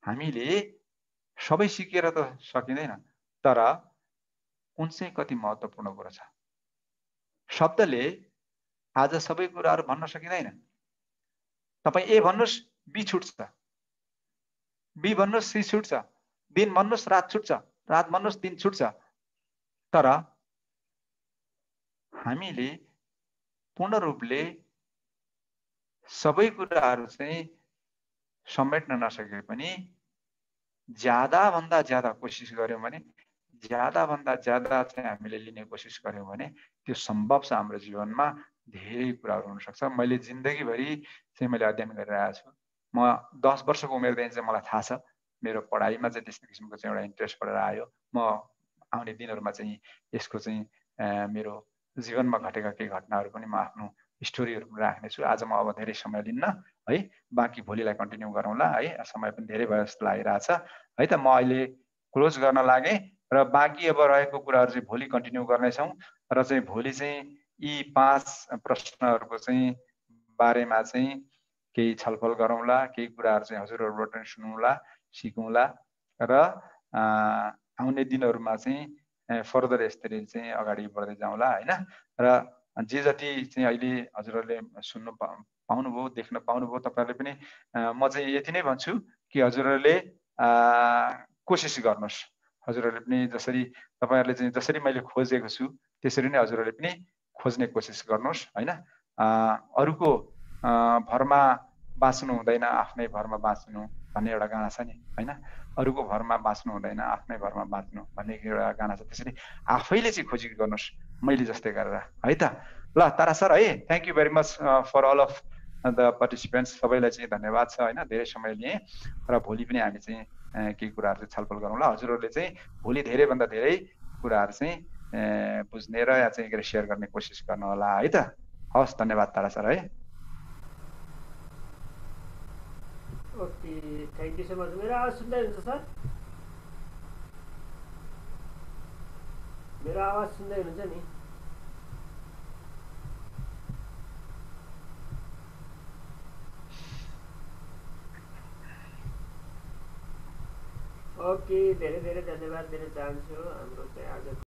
हामीले सबै सिकेर त सकिँदैन, तर कुन चाहिँ कति महत्त्वपूर्ण कुरा छ। शब्दले आज सबै कुराहरू भन्न सकिँदैन। तपाईँ ए भन्नुहोस् बी छुट्छ, बी भन्नुहोस् सी छुट्छ, दिन भन्नुहोस् रात छुट्छ, रात भन्नुहोस् दिन छुट्छ। तर हामीले पूर्ण रूपले सबै कुराहरू चाहिँ समेट्न नसके पनि ज्यादा भन्दा ज्यादा कोसिस गर्यौं भने, ज्यादा भन्दा ज्यादा चाहिँ हामीले लिने कोसिस गर्यौं भने त्यो सम्भव छ। हाम्रो जीवनमा धेरै कुराहरू हुन सक्छ। मैले जिन्दगीभरि चाहिँ मैले अध्ययन गरिरहेको छु। म 10 वर्षको उमेरदेखि चाहिँ मलाई थाहा छ मेरो पढाइमा चाहिँ त्यस्तो किसिमको चाहिँ एउटा इन्ट्रेस्ट परेर आयो। म आउने दिनहरुमा चाहिँ यसको चाहिँ मेरो जीवनमा घटेका केही घटनाहरू पनि म आफ्नो स्टोरीहरू पनि राख्ने छु। आज म अब धेरै समय लिन्न है, बाँकी भोलिलाई कन्टिन्यू गरौँला है, समय पनि धेरै भयो जस्तो लागिरहेछ है। त म अहिले क्लोज गर्न लागे र बाँकी अब रहेको कुराहरू चाहिँ भोलि कन्टिन्यू गर्नेछौँ र चाहिँ भोलि चाहिँ यी 5 प्रश्नहरूको चाहिँ बारेमा चाहिँ केही छलफल गरौँला, केही कुराहरू चाहिँ हजुरहरुबाट पनि सुनौँला, सिकौँला र आउने दिनहरुमा चाहिँ फर्दर यसरी चाहिँ अगाडि बढ्दै जाउँला हैन। र जे जति चाहिँ अहिले हजुरहरुले सुन्न पाउनुभयो, देख्न पाउनुभयो, तपाईहरुले पनि म चाहिँ यति नै भन्छु कि हजुरहरुले कोसिस गर्नुस्। हजुरहरुले पनि जसरी तपाईहरुले चाहिँ जसरी मैले खोजेको छु त्यसरी नै हजुरहरुले पनि खोज्ने कोसिस गर्नुस् हैन। अरुको भरमा बाँच्नु हुँदैन, आफ्नै भरमा बाँच्नु भन्ने एउटा गाना छ नि हैन। अरुको भरमा बाँच्नु हुँदैन, आफ्नै भरमा बाँच्नु भन्ने एउटा गाना छ। त्यसरी आफैले चाहिँ खोजी गर्नुस् मैले जस्तै गरेर है त। ल तारा सर है, thank you very much for all of the participants. सबैलाई चाहिँ धन्यवाद छ हैन, धेरै समय लिए र भोलि पनि हामी चाहिँ केही कुराहरु चाहिँ छलफल गरौँला। हजुरहरुले चाहिँ भोलि धेरै भन्दा धेरै कुराहरु चाहिँ बुझ्ने र या चाहिँ शेयर गर्ने कोसिस गर्नु होला है त। हस्, धन्यवाद तारा सर है। Okay, thank you so much. मेरो आवाज सुन्दै हुनुहुन्छ सर? मेरो आवाज सुन्दै हुनुहुन्छ नि? ओके, धेरै धेरै धन्यवाद दिन चाहन्छु। हाम्रो चाहिँ आज